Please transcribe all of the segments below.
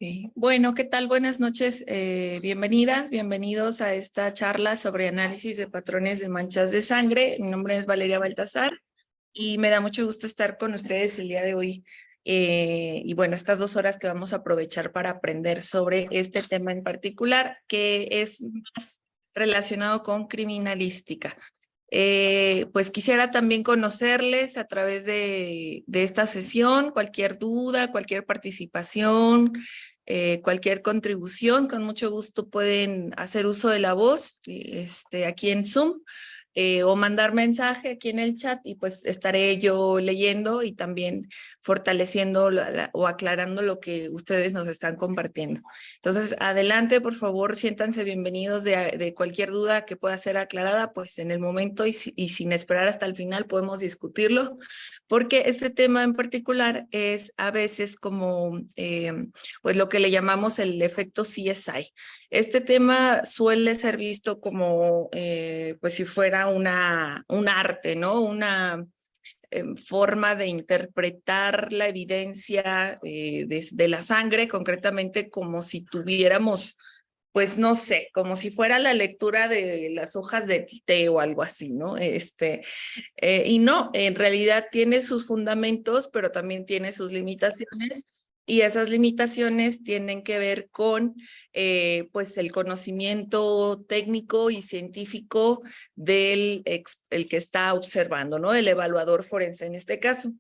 Ok. Bueno, ¿qué tal? Buenas noches. Bienvenidas, bienvenidos a esta charla sobre análisis de patrones de manchas de sangre. Mi nombre es Valeria Baltazar y me da mucho gusto estar con ustedes el día de hoy. Y bueno, estas 2 horas que vamos a aprovechar para aprender sobre este tema en particular, que es más relacionado con criminalística. Pues quisiera también conocerles a través de esta sesión. Cualquier duda, cualquier participación, cualquier contribución, con mucho gusto pueden hacer uso de la voz aquí en Zoom, o mandar mensaje aquí en el chat y pues estaré yo leyendo y también fortaleciendo o aclarando lo que ustedes nos están compartiendo. Entonces, adelante, por favor, siéntanse bienvenidos de cualquier duda que pueda ser aclarada, pues en el momento y sin esperar hasta el final podemos discutirlo, porque este tema en particular es a veces como pues lo que le llamamos el efecto CSI. Este tema suele ser visto como pues si fuera un arte, ¿no? Una forma de interpretar la evidencia de la sangre, concretamente como si tuviéramos, pues no sé, como si fuera la lectura de las hojas de té o algo así, ¿no? Y no, en realidad tiene sus fundamentos, pero también tiene sus limitaciones. Y esas limitaciones tienen que ver con pues el conocimiento técnico y científico el que está observando, ¿no? El evaluador forense en este caso.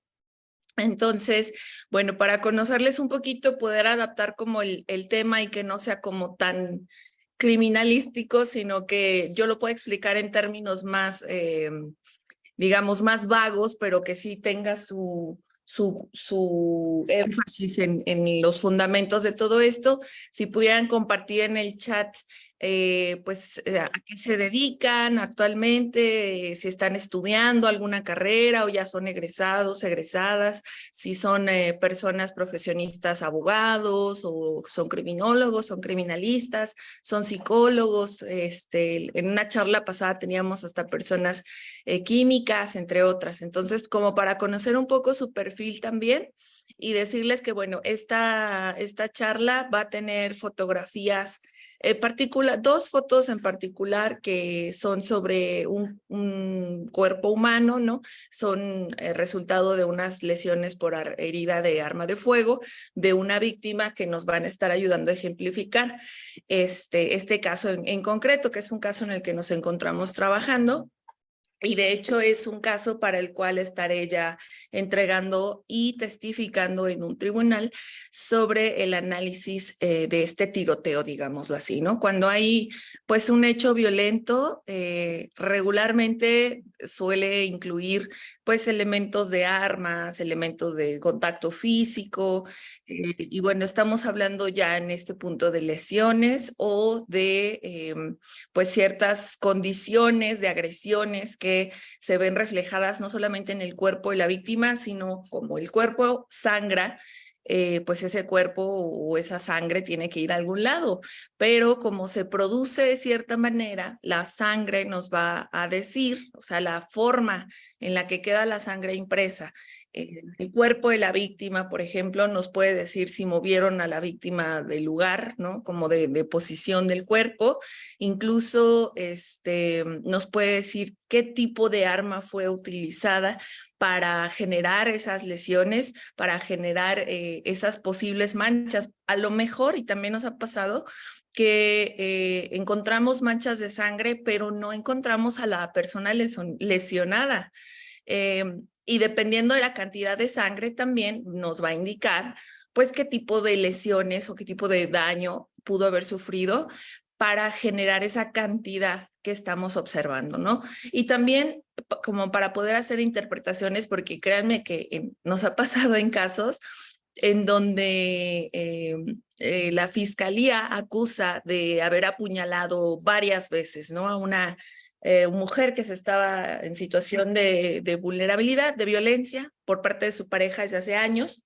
Entonces, bueno, para conocerles un poquito, poder adaptar como el tema y que no sea como tan criminalístico, sino que yo lo pueda explicar en términos más, digamos, más vagos, pero que sí tenga su énfasis en los fundamentos de todo esto. Si pudieran compartir en el chat, pues, a qué se dedican actualmente, si están estudiando alguna carrera o ya son egresados, egresadas, si son personas profesionistas, abogados, o son criminólogos, son criminalistas, son psicólogos. En una charla pasada teníamos hasta personas químicas, entre otras. Entonces, como para conocer un poco su perfil también y decirles que, bueno, esta charla va a tener fotografías dos fotos en particular que son sobre un cuerpo humano, ¿no? Son resultado de unas lesiones por herida de arma de fuego de una víctima que nos van a estar ayudando a ejemplificar este caso en concreto, que es un caso en el que nos encontramos trabajando. Y de hecho es un caso para el cual estaré ya entregando y testificando en un tribunal sobre el análisis de este tiroteo, digámoslo así, ¿no? Cuando hay pues un hecho violento, regularmente suele incluir pues elementos de armas, elementos de contacto físico, y bueno, estamos hablando ya en este punto de lesiones o de pues ciertas condiciones de agresiones que se ven reflejadas no solamente en el cuerpo de la víctima, sino como el cuerpo sangra, pues ese cuerpo o esa sangre tiene que ir a algún lado, pero como se produce de cierta manera, la sangre nos va a decir, o sea, la forma en la que queda la sangre impresa. El cuerpo de la víctima, por ejemplo, nos puede decir si movieron a la víctima del lugar, ¿no? Como de posición del cuerpo. Incluso nos puede decir qué tipo de arma fue utilizada para generar esas lesiones, para generar esas posibles manchas. A lo mejor, y también nos ha pasado, que encontramos manchas de sangre, pero no encontramos a la persona lesionada. Y dependiendo de la cantidad de sangre también nos va a indicar pues qué tipo de lesiones o qué tipo de daño pudo haber sufrido para generar esa cantidad que estamos observando, ¿no? Y también como para poder hacer interpretaciones, porque créanme que nos ha pasado en casos en donde la fiscalía acusa de haber apuñalado varias veces, ¿no? A una mujer que se estaba en situación de vulnerabilidad, de violencia por parte de su pareja desde hace años.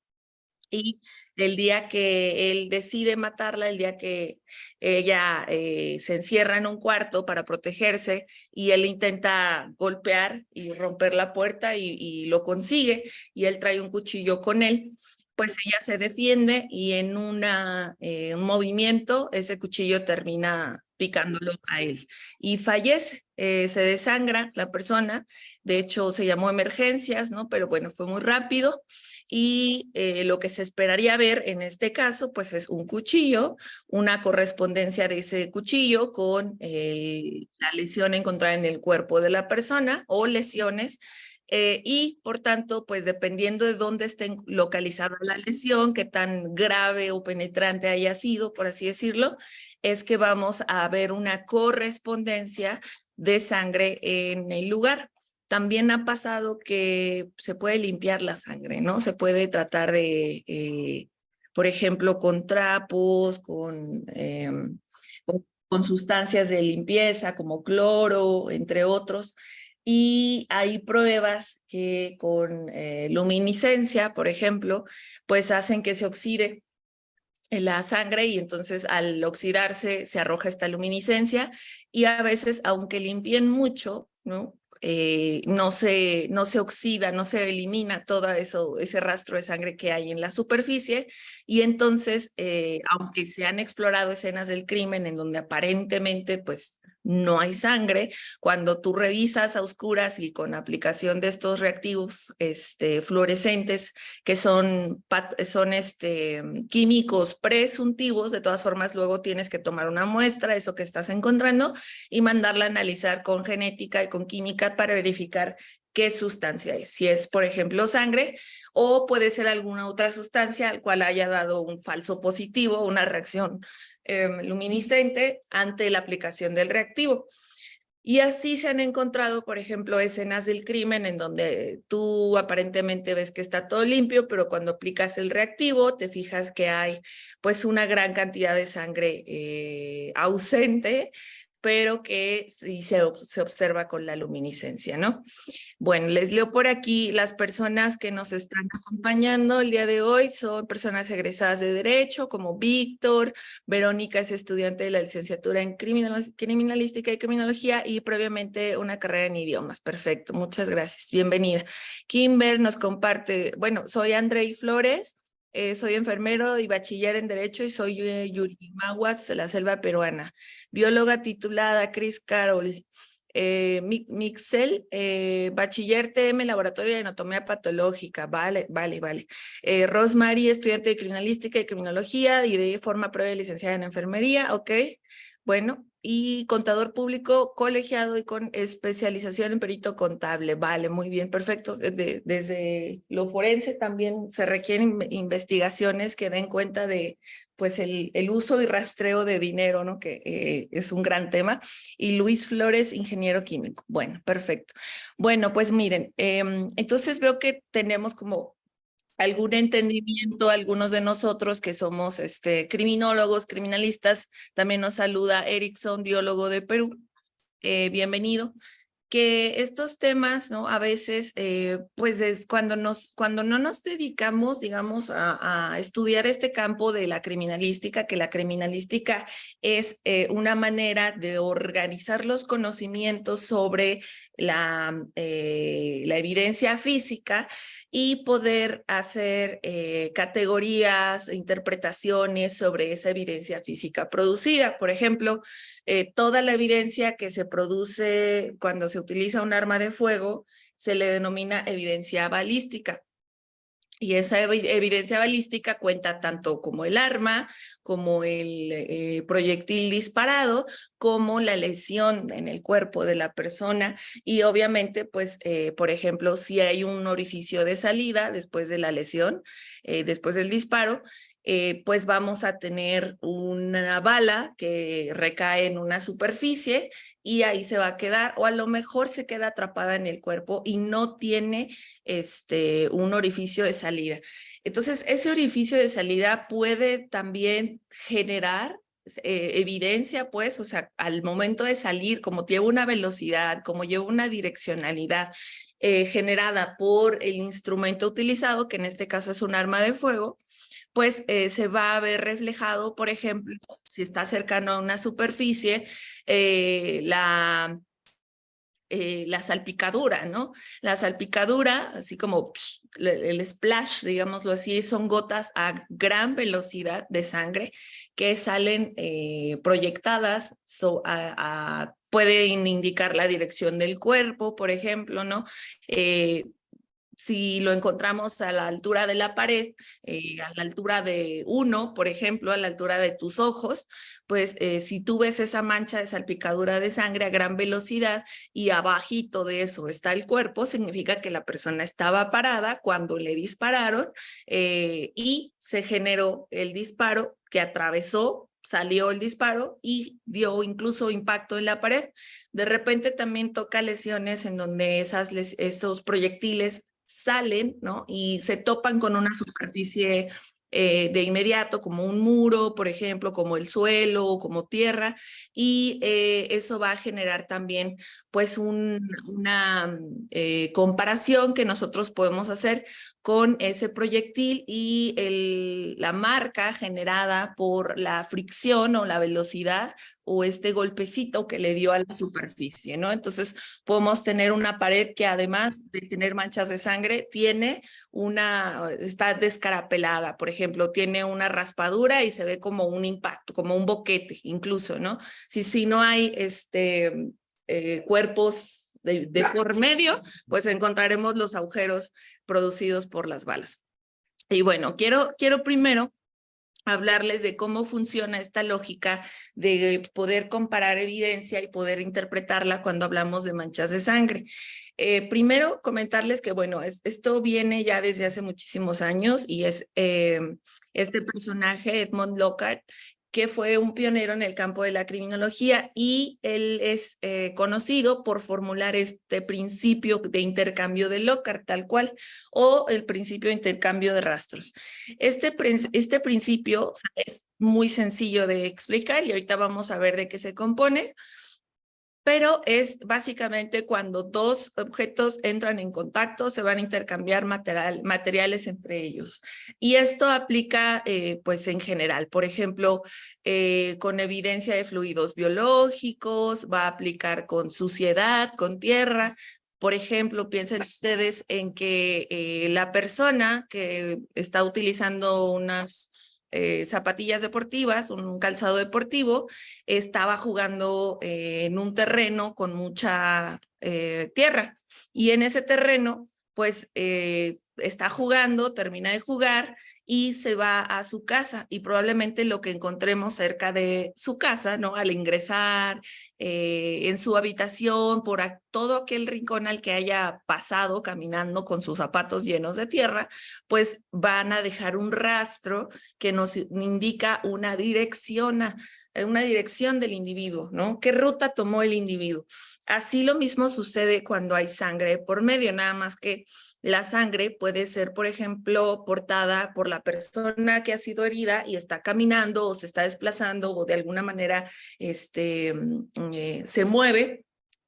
Y el día que él decide matarla, el día que ella se encierra en un cuarto para protegerse y él intenta golpear y romper la puerta y lo consigue, y él trae un cuchillo con él, pues ella se defiende y en un movimiento ese cuchillo termina picándolo a él y fallece, se desangra la persona. De hecho se llamó emergencias, ¿no? Pero bueno, fue muy rápido y lo que se esperaría ver en este caso pues es un cuchillo, una correspondencia de ese cuchillo con la lesión encontrada en el cuerpo de la persona o lesiones. Y por tanto, pues dependiendo de dónde esté localizada la lesión, qué tan grave o penetrante haya sido, por así decirlo, es que vamos a ver una correspondencia de sangre en el lugar. También ha pasado que se puede limpiar la sangre, ¿no? Se puede tratar de, por ejemplo, con trapos, con sustancias de limpieza como cloro, entre otros. Y hay pruebas que con luminiscencia, por ejemplo, pues hacen que se oxide la sangre y entonces al oxidarse se arroja esta luminiscencia y a veces, aunque limpien mucho, ¿no? No se oxida, no se elimina todo eso, ese rastro de sangre que hay en la superficie y entonces, aunque se han explorado escenas del crimen en donde aparentemente pues no hay sangre, cuando tú revisas a oscuras y con aplicación de estos reactivos fluorescentes que son químicos presuntivos, de todas formas luego tienes que tomar una muestra, eso que estás encontrando, y mandarla a analizar con genética y con química para verificar qué sustancia es, si es, por ejemplo, sangre o puede ser alguna otra sustancia al cual haya dado un falso positivo, una reacción luminiscente ante la aplicación del reactivo. Y así se han encontrado, por ejemplo, escenas del crimen en donde tú aparentemente ves que está todo limpio, pero cuando aplicas el reactivo te fijas que hay pues una gran cantidad de sangre ausente, pero que sí se observa con la luminiscencia, ¿no? Bueno, les leo por aquí las personas que nos están acompañando el día de hoy. Son personas egresadas de Derecho, como Víctor. Verónica es estudiante de la licenciatura en Criminalística y Criminología y previamente una carrera en idiomas. Perfecto, muchas gracias. Bienvenida. Kimber nos comparte, bueno, soy Andrei Flores. Soy enfermero y bachiller en Derecho y soy Yurimaguas de la selva peruana. Bióloga titulada Chris Carroll. Mixel, bachiller TM, laboratorio de anatomía patológica, vale. Rosemary, estudiante de criminalística y criminología y de forma previa licenciada en enfermería, ok, bueno, y contador público colegiado y con especialización en perito contable, vale, muy bien, perfecto. Desde lo forense también se requieren investigaciones que den cuenta de pues el uso y rastreo de dinero, ¿no? Que es un gran tema. Y Luis Flores, ingeniero químico. Bueno, perfecto. Bueno, pues miren, entonces veo que tenemos como algún entendimiento, algunos de nosotros que somos criminólogos, criminalistas. También nos saluda Erickson, biólogo de Perú. Bienvenido. Que estos temas, ¿no? A veces, pues es cuando no nos dedicamos, digamos, a estudiar este campo de la criminalística, que la criminalística es una manera de organizar los conocimientos sobre la evidencia física y poder hacer categorías, interpretaciones sobre esa evidencia física producida. Por ejemplo, toda la evidencia que se produce cuando se utiliza un arma de fuego se le denomina evidencia balística. Y esa evidencia balística cuenta tanto como el arma, como el proyectil disparado, como la lesión en el cuerpo de la persona. Y obviamente, pues, por ejemplo, si hay un orificio de salida después de la lesión, después del disparo, pues vamos a tener una bala que recae en una superficie y ahí se va a quedar, o a lo mejor se queda atrapada en el cuerpo y no tiene un orificio de salida. Entonces, ese orificio de salida puede también generar evidencia, pues, o sea, al momento de salir, como lleva una velocidad, como lleva una direccionalidad generada por el instrumento utilizado, que en este caso es un arma de fuego, pues se va a ver reflejado, por ejemplo, si está cercano a una superficie, la salpicadura, ¿no? La salpicadura, así como el splash, digámoslo así, son gotas a gran velocidad de sangre que salen proyectadas, pueden indicar la dirección del cuerpo, por ejemplo, ¿no? Si lo encontramos a la altura de la pared, a la altura de 1, por ejemplo, a la altura de tus ojos, pues si tú ves esa mancha de salpicadura de sangre a gran velocidad y abajito de eso está el cuerpo, significa que la persona estaba parada cuando le dispararon y se generó el disparo que atravesó, salió el disparo y dio incluso impacto en la pared. De repente también toca lesiones en donde esos proyectiles salen, ¿no? Y se topan con una superficie de inmediato, como un muro, por ejemplo, como el suelo o como tierra, y eso va a generar también pues una comparación que nosotros podemos hacer con ese proyectil y la marca generada por la fricción o la velocidad o este golpecito que le dio a la superficie, ¿no? Entonces podemos tener una pared que además de tener manchas de sangre, está descarapelada, por ejemplo, tiene una raspadura y se ve como un impacto, como un boquete incluso, ¿no? Si no hay cuerpos de por medio, pues encontraremos los agujeros producidos por las balas. Y bueno, quiero primero hablarles de cómo funciona esta lógica de poder comparar evidencia y poder interpretarla cuando hablamos de manchas de sangre. Primero, comentarles que, bueno, esto viene ya desde hace muchísimos años y es este personaje, Edmond Lockhart, que fue un pionero en el campo de la criminología y él es conocido por formular este principio de intercambio de Lockhart, tal cual, o el principio de intercambio de rastros. Este principio es muy sencillo de explicar y ahorita vamos a ver de qué se compone, pero es básicamente cuando dos objetos entran en contacto, se van a intercambiar materiales entre ellos. Y esto aplica pues en general, por ejemplo, con evidencia de fluidos biológicos, va a aplicar con suciedad, con tierra. Por ejemplo, piensen ustedes en que la persona que está utilizando unas zapatillas deportivas, un calzado deportivo, estaba jugando en un terreno con mucha tierra y en ese terreno pues está jugando, termina de jugar y se va a su casa y probablemente lo que encontremos cerca de su casa, ¿no? Al ingresar en su habitación, todo aquel rincón al que haya pasado caminando con sus zapatos llenos de tierra, pues van a dejar un rastro que nos indica una dirección del individuo, ¿no? ¿Qué ruta tomó el individuo? Así lo mismo sucede cuando hay sangre por medio, nada más que la sangre puede ser, por ejemplo, portada por la persona que ha sido herida y está caminando o se está desplazando o de alguna manera se mueve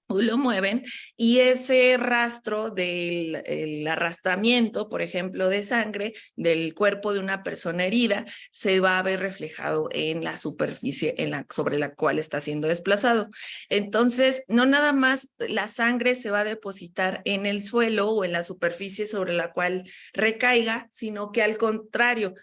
o lo mueven y ese rastro del arrastramiento, por ejemplo, de sangre del cuerpo de una persona herida se va a ver reflejado en la superficie sobre la cual está siendo desplazado. Entonces, no nada más la sangre se va a depositar en el suelo o en la superficie sobre la cual recaiga, sino que al contrario,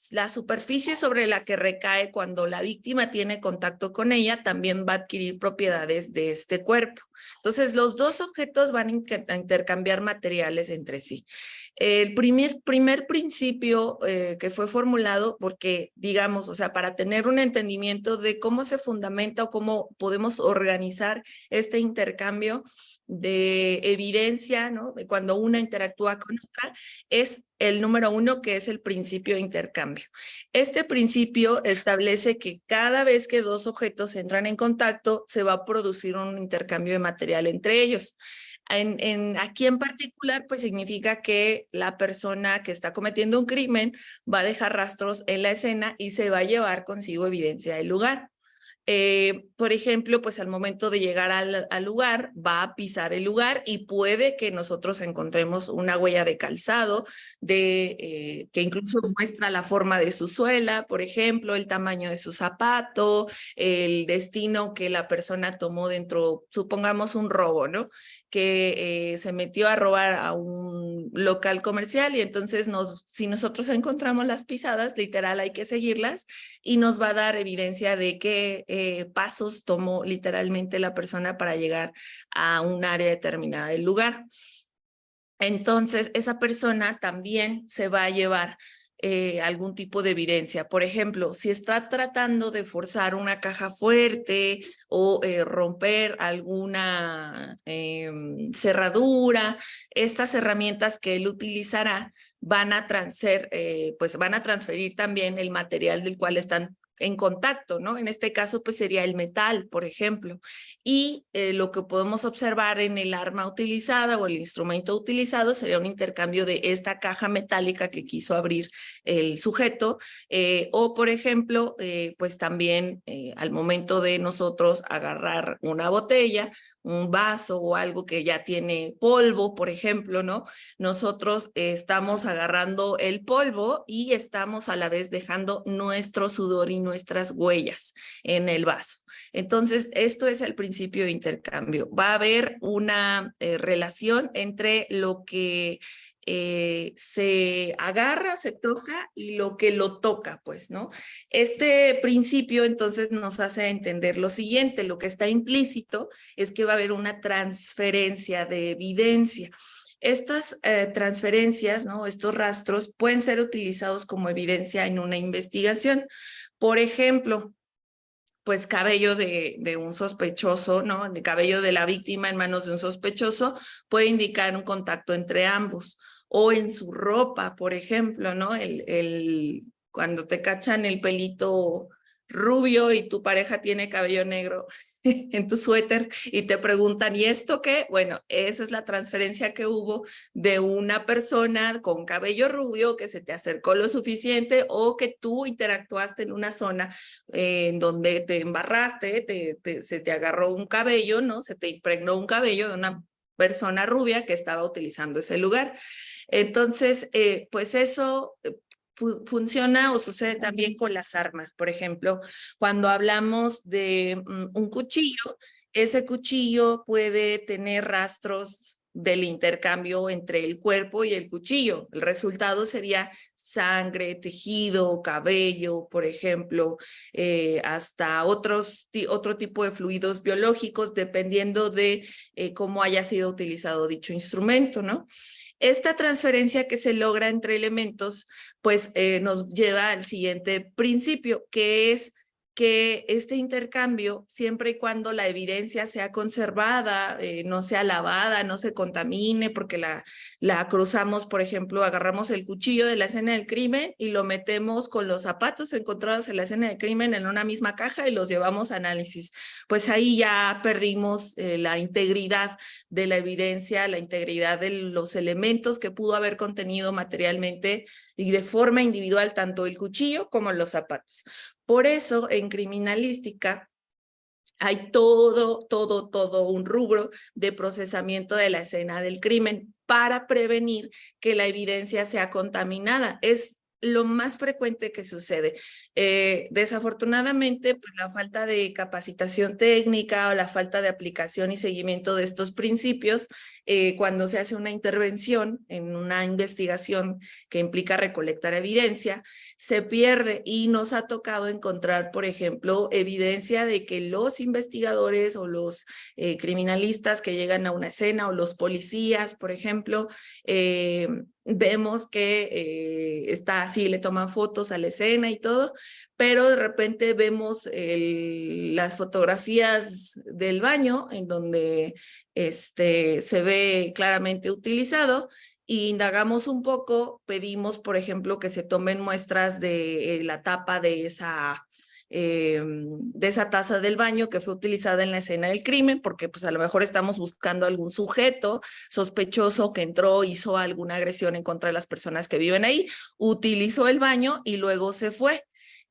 la superficie sobre la que recae cuando la víctima tiene contacto con ella también va a adquirir propiedades de este cuerpo. Entonces, los dos objetos van a intercambiar materiales entre sí. El primer principio que fue formulado, porque digamos, o sea, para tener un entendimiento de cómo se fundamenta o cómo podemos organizar este intercambio de evidencia, ¿no? De cuando una interactúa con otra, es el número 1, que es el principio de intercambio. Este principio establece que cada vez que dos objetos entran en contacto, se va a producir un intercambio de material entre ellos. Aquí en particular, pues significa que la persona que está cometiendo un crimen va a dejar rastros en la escena y se va a llevar consigo evidencia del lugar. Por ejemplo, pues al momento de llegar al lugar, va a pisar el lugar y puede que nosotros encontremos una huella de calzado que incluso muestra la forma de su suela, por ejemplo, el tamaño de su zapato, el destino que la persona tomó dentro, supongamos un robo, ¿no? Que se metió a robar a un un local comercial y entonces si nosotros encontramos las pisadas, literal hay que seguirlas y nos va a dar evidencia de qué pasos tomó literalmente la persona para llegar a un área determinada del lugar. Entonces, esa persona también se va a llevar algún tipo de evidencia. Por ejemplo, si está tratando de forzar una caja fuerte o romper alguna cerradura, estas herramientas que él utilizará van a transferir también el material del cual están en contacto, ¿no? En este caso, pues sería el metal, por ejemplo. Y lo que podemos observar en el arma utilizada o el instrumento utilizado sería un intercambio de esta caja metálica que quiso abrir el sujeto, o por ejemplo, pues también al momento de nosotros agarrar una botella, un vaso o algo que ya tiene polvo, por ejemplo, ¿no? Nosotros estamos agarrando el polvo y estamos a la vez dejando nuestro sudor y nuestras huellas en el vaso. Entonces, esto es el principio de intercambio. Va a haber una relación entre lo que se agarra, se toca y lo que lo toca, pues, ¿no? Este principio entonces nos hace entender lo siguiente, lo que está implícito es que va a haber una transferencia de evidencia. Estas transferencias, ¿no? Estos rastros pueden ser utilizados como evidencia en una investigación. Por ejemplo, pues cabello de un sospechoso, ¿no? El cabello de la víctima en manos de un sospechoso puede indicar un contacto entre ambos. O en su ropa, por ejemplo, ¿no? Cuando te cachan el pelito rubio y tu pareja tiene cabello negro en tu suéter y te preguntan, ¿y esto qué? Bueno, esa es la transferencia que hubo de una persona con cabello rubio que se te acercó lo suficiente o que tú interactuaste en una zona en donde te embarraste, se te agarró un cabello, ¿no? Se te impregnó un cabello de una persona rubia que estaba utilizando ese lugar. Entonces, pues eso funciona o sucede también con las armas. Por ejemplo, cuando hablamos de un cuchillo, ese cuchillo puede tener rastros del intercambio entre el cuerpo y el cuchillo. El resultado sería sangre, tejido, cabello, por ejemplo, hasta otro tipo de fluidos biológicos, dependiendo de cómo haya sido utilizado dicho instrumento, ¿no? Esta transferencia que se logra entre elementos, pues nos lleva al siguiente principio, que es que este intercambio, siempre y cuando la evidencia sea conservada, no sea lavada, no se contamine, porque la cruzamos, por ejemplo, agarramos el cuchillo de la escena del crimen y lo metemos con los zapatos encontrados en la escena del crimen en una misma caja y los llevamos a análisis. Pues ahí ya perdimos la integridad de la evidencia, la integridad de los elementos que pudo haber contenido materialmente y de forma individual tanto el cuchillo como los zapatos. Por eso, en criminalística hay todo un rubro de procesamiento de la escena del crimen para prevenir que la evidencia sea contaminada. Es lo más frecuente que sucede. Desafortunadamente, pues la falta de capacitación técnica o la falta de aplicación y seguimiento de estos principios, cuando se hace una intervención en una investigación que implica recolectar evidencia, se pierde y nos ha tocado encontrar, por ejemplo, evidencia de que los investigadores o los criminalistas que llegan a una escena o los policías, por ejemplo, vemos que está así, le toman fotos a la escena y todo, pero de repente vemos las fotografías del baño en donde se ve claramente utilizado y indagamos un poco, pedimos, por ejemplo, que se tomen muestras de la tapa de esa taza del baño que fue utilizada en la escena del crimen, porque pues a lo mejor estamos buscando algún sujeto sospechoso que entró, hizo alguna agresión en contra de las personas que viven ahí, utilizó el baño y luego se fue.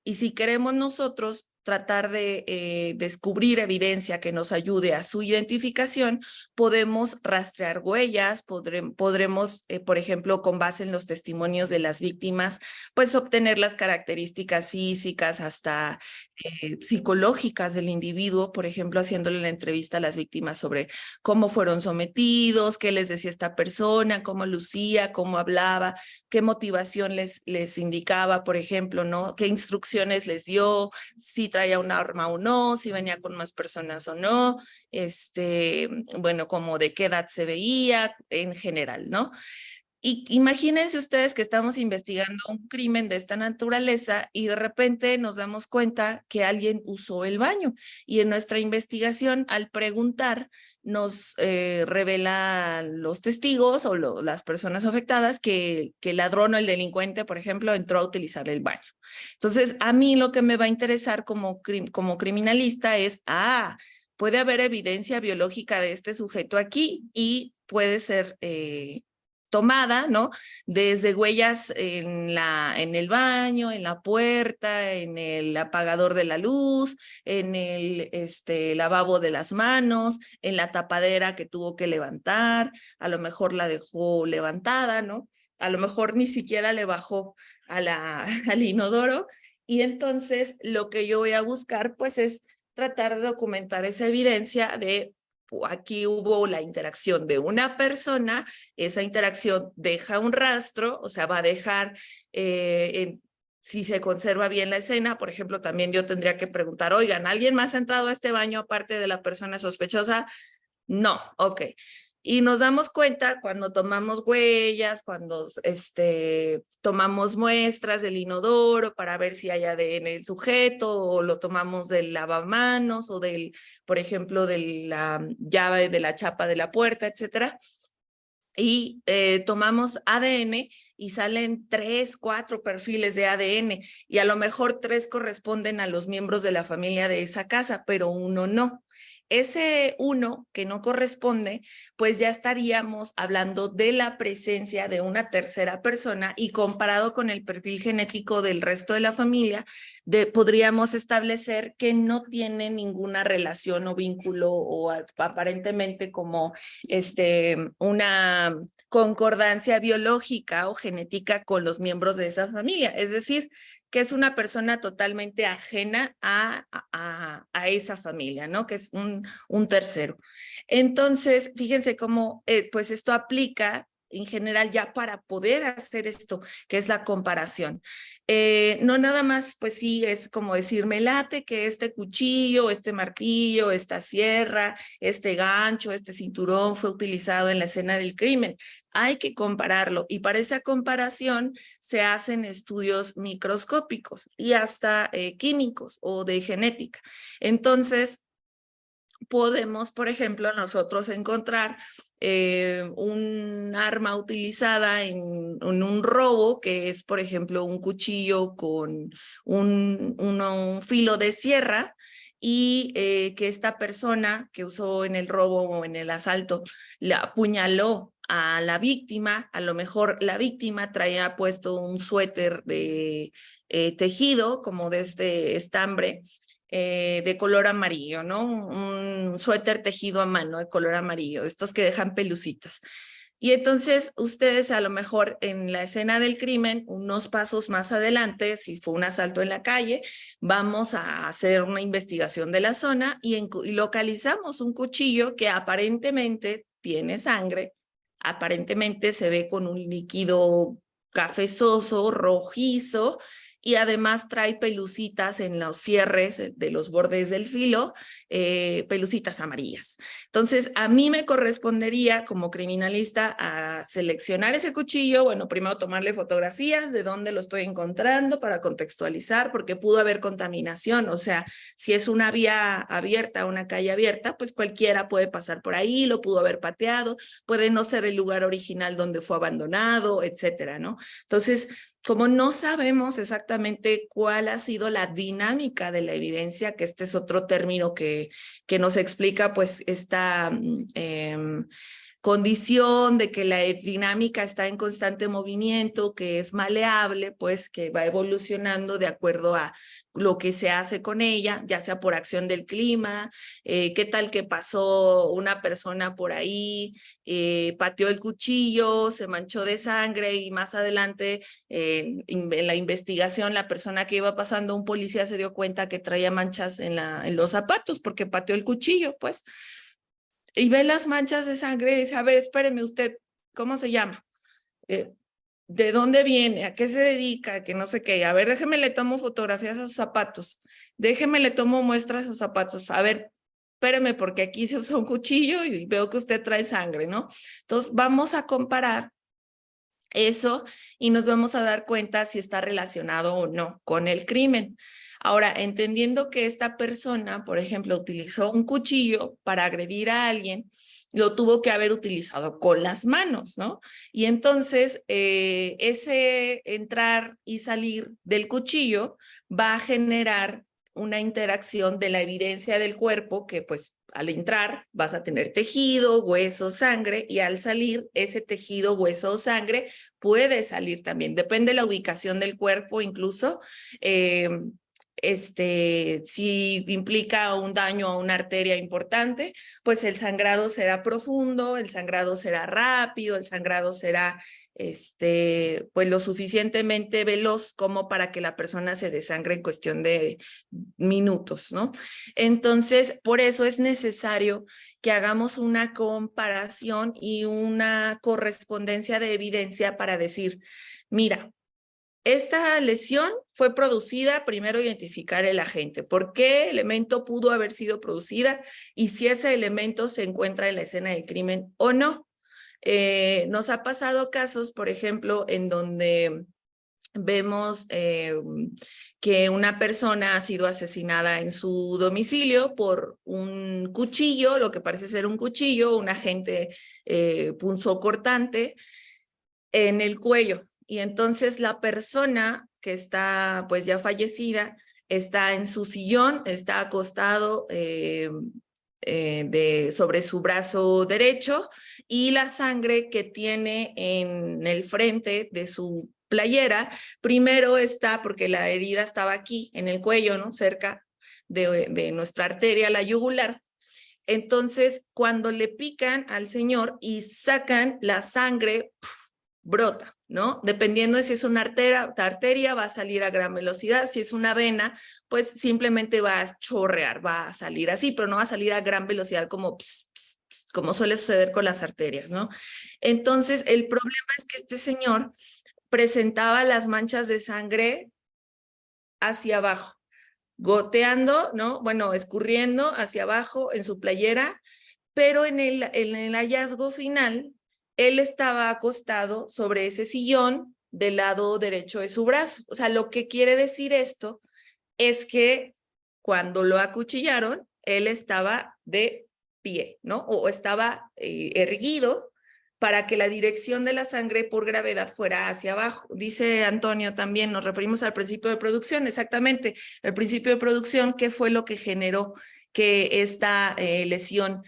Y si queremos nosotros tratar de descubrir evidencia que nos ayude a su identificación, podemos rastrear huellas, podremos, por ejemplo, con base en los testimonios de las víctimas, pues obtener las características físicas hasta psicológicas del individuo, por ejemplo, haciéndole la entrevista a las víctimas sobre cómo fueron sometidos, qué les decía esta persona, cómo lucía, cómo hablaba, qué motivación les indicaba, por ejemplo, ¿no? Qué instrucciones les dio, si traía un arma o no, si venía con más personas o no, bueno, como de qué edad se veía en general, ¿no? Y imagínense ustedes que estamos investigando un crimen de esta naturaleza y de repente nos damos cuenta que alguien usó el baño. Y en nuestra investigación, al preguntar, nos revelan los testigos o las personas afectadas que el ladrón o el delincuente, por ejemplo, entró a utilizar el baño. Entonces, a mí lo que me va a interesar como criminalista es, puede haber evidencia biológica de este sujeto aquí y puede ser tomada, ¿no? Desde huellas en el baño, en la puerta, en el apagador de la luz, en el lavabo de las manos, en la tapadera que tuvo que levantar, a lo mejor la dejó levantada, ¿no? A lo mejor ni siquiera le bajó al inodoro. Y entonces lo que yo voy a buscar, pues, es tratar de documentar esa evidencia de aquí hubo la interacción de una persona, esa interacción deja un rastro, o sea, va a dejar, si se conserva bien la escena, por ejemplo, también yo tendría que preguntar, oigan, ¿alguien más ha entrado a este baño aparte de la persona sospechosa? No, ok. Y nos damos cuenta cuando tomamos huellas, cuando tomamos muestras del inodoro para ver si hay ADN del sujeto, o lo tomamos del lavamanos o por ejemplo, de la llave de la chapa de la puerta, etcétera. Y tomamos ADN y salen 3, 4 perfiles de ADN y a lo mejor 3 corresponden a los miembros de la familia de esa casa, pero uno no. Ese uno que no corresponde, pues ya estaríamos hablando de la presencia de una tercera persona y comparado con el perfil genético del resto de la familia, podríamos establecer que no tiene ninguna relación o vínculo o aparentemente como una concordancia biológica o genética con los miembros de esa familia. Es decir, que es una persona totalmente ajena a esa familia, ¿no? Que es un tercero. Entonces, fíjense cómo pues esto aplica en general ya para poder hacer esto, que es la comparación. No nada más, pues sí, es como decir, me late que este cuchillo, este martillo, esta sierra, este gancho, este cinturón fue utilizado en la escena del crimen. Hay que compararlo y para esa comparación se hacen estudios microscópicos y hasta químicos o de genética. Entonces, podemos, por ejemplo, nosotros encontrar un arma utilizada en un robo, que es, por ejemplo, un cuchillo con un filo de sierra, y que esta persona que usó en el robo o en el asalto la apuñaló a la víctima. A lo mejor la víctima traía puesto un suéter de tejido, como de este estambre, de color amarillo, ¿no? Un suéter tejido a mano de color amarillo, estos que dejan pelucitas. Y entonces ustedes a lo mejor en la escena del crimen, unos pasos más adelante, si fue un asalto en la calle, vamos a hacer una investigación de la zona y localizamos un cuchillo que aparentemente tiene sangre, aparentemente se ve con un líquido cafezoso, rojizo, y además trae pelucitas en los cierres de los bordes del filo, pelucitas amarillas. Entonces, a mí me correspondería como criminalista a seleccionar ese cuchillo, bueno, primero tomarle fotografías de dónde lo estoy encontrando para contextualizar, porque pudo haber contaminación, o sea, si es una vía abierta, una calle abierta, pues cualquiera puede pasar por ahí, lo pudo haber pateado, puede no ser el lugar original donde fue abandonado, etcétera, ¿no? Entonces, como no sabemos exactamente cuál ha sido la dinámica de la evidencia, que este es otro término que nos explica pues esta condición de que la dinámica está en constante movimiento, que es maleable, pues que va evolucionando de acuerdo a lo que se hace con ella, ya sea por acción del clima, qué tal que pasó una persona por ahí, pateó el cuchillo, se manchó de sangre y más adelante en la investigación la persona que iba pasando, un policía se dio cuenta que traía manchas en los zapatos porque pateó el cuchillo, pues. Y ve las manchas de sangre y dice, a ver, espéreme usted, ¿cómo se llama? ¿De dónde viene? ¿A qué se dedica? Que no sé qué. A ver, déjeme le tomo fotografías a sus zapatos. Déjeme le tomo muestras a sus zapatos. A ver, espéreme, porque aquí se usa un cuchillo y veo que usted trae sangre, ¿no? Entonces, vamos a comparar eso y nos vamos a dar cuenta si está relacionado o no con el crimen. Ahora, entendiendo que esta persona, por ejemplo, utilizó un cuchillo para agredir a alguien, lo tuvo que haber utilizado con las manos, ¿no? Y entonces, ese entrar y salir del cuchillo va a generar una interacción de la evidencia del cuerpo que, pues, al entrar vas a tener tejido, hueso, sangre, y al salir ese tejido, hueso o sangre puede salir también. Depende de la ubicación del cuerpo incluso. Si implica un daño a una arteria importante, pues el sangrado será profundo, el sangrado será rápido, el sangrado será pues lo suficientemente veloz como para que la persona se desangre en cuestión de minutos, ¿no? Entonces, por eso es necesario que hagamos una comparación y una correspondencia de evidencia para decir, mira, esta lesión fue producida, primero identificar el agente, por qué elemento pudo haber sido producida y si ese elemento se encuentra en la escena del crimen o no. Nos ha pasado casos, por ejemplo, en donde vemos que una persona ha sido asesinada en su domicilio por un cuchillo, lo que parece ser un cuchillo, un agente punzocortante en el cuello. Y entonces la persona que está pues ya fallecida está en su sillón, está acostado sobre su brazo derecho y la sangre que tiene en el frente de su playera, primero está, porque la herida estaba aquí en el cuello, ¿no? Cerca de nuestra arteria, la yugular. Entonces, cuando le pican al señor y sacan la sangre, brota, ¿no? Dependiendo de si es una arteria, va a salir a gran velocidad. Si es una vena, pues simplemente va a chorrear, va a salir así, pero no va a salir a gran velocidad como, como suele suceder con las arterias, ¿no? Entonces, el problema es que este señor presentaba las manchas de sangre hacia abajo, goteando, ¿no? Bueno, escurriendo hacia abajo en su playera, pero en el hallazgo final, él estaba acostado sobre ese sillón del lado derecho de su brazo. O sea, lo que quiere decir esto es que cuando lo acuchillaron, él estaba de pie, ¿no? O estaba erguido para que la dirección de la sangre por gravedad fuera hacia abajo. Dice Antonio también, nos referimos al principio de producción, exactamente, el principio de producción, ¿qué fue lo que generó que esta lesión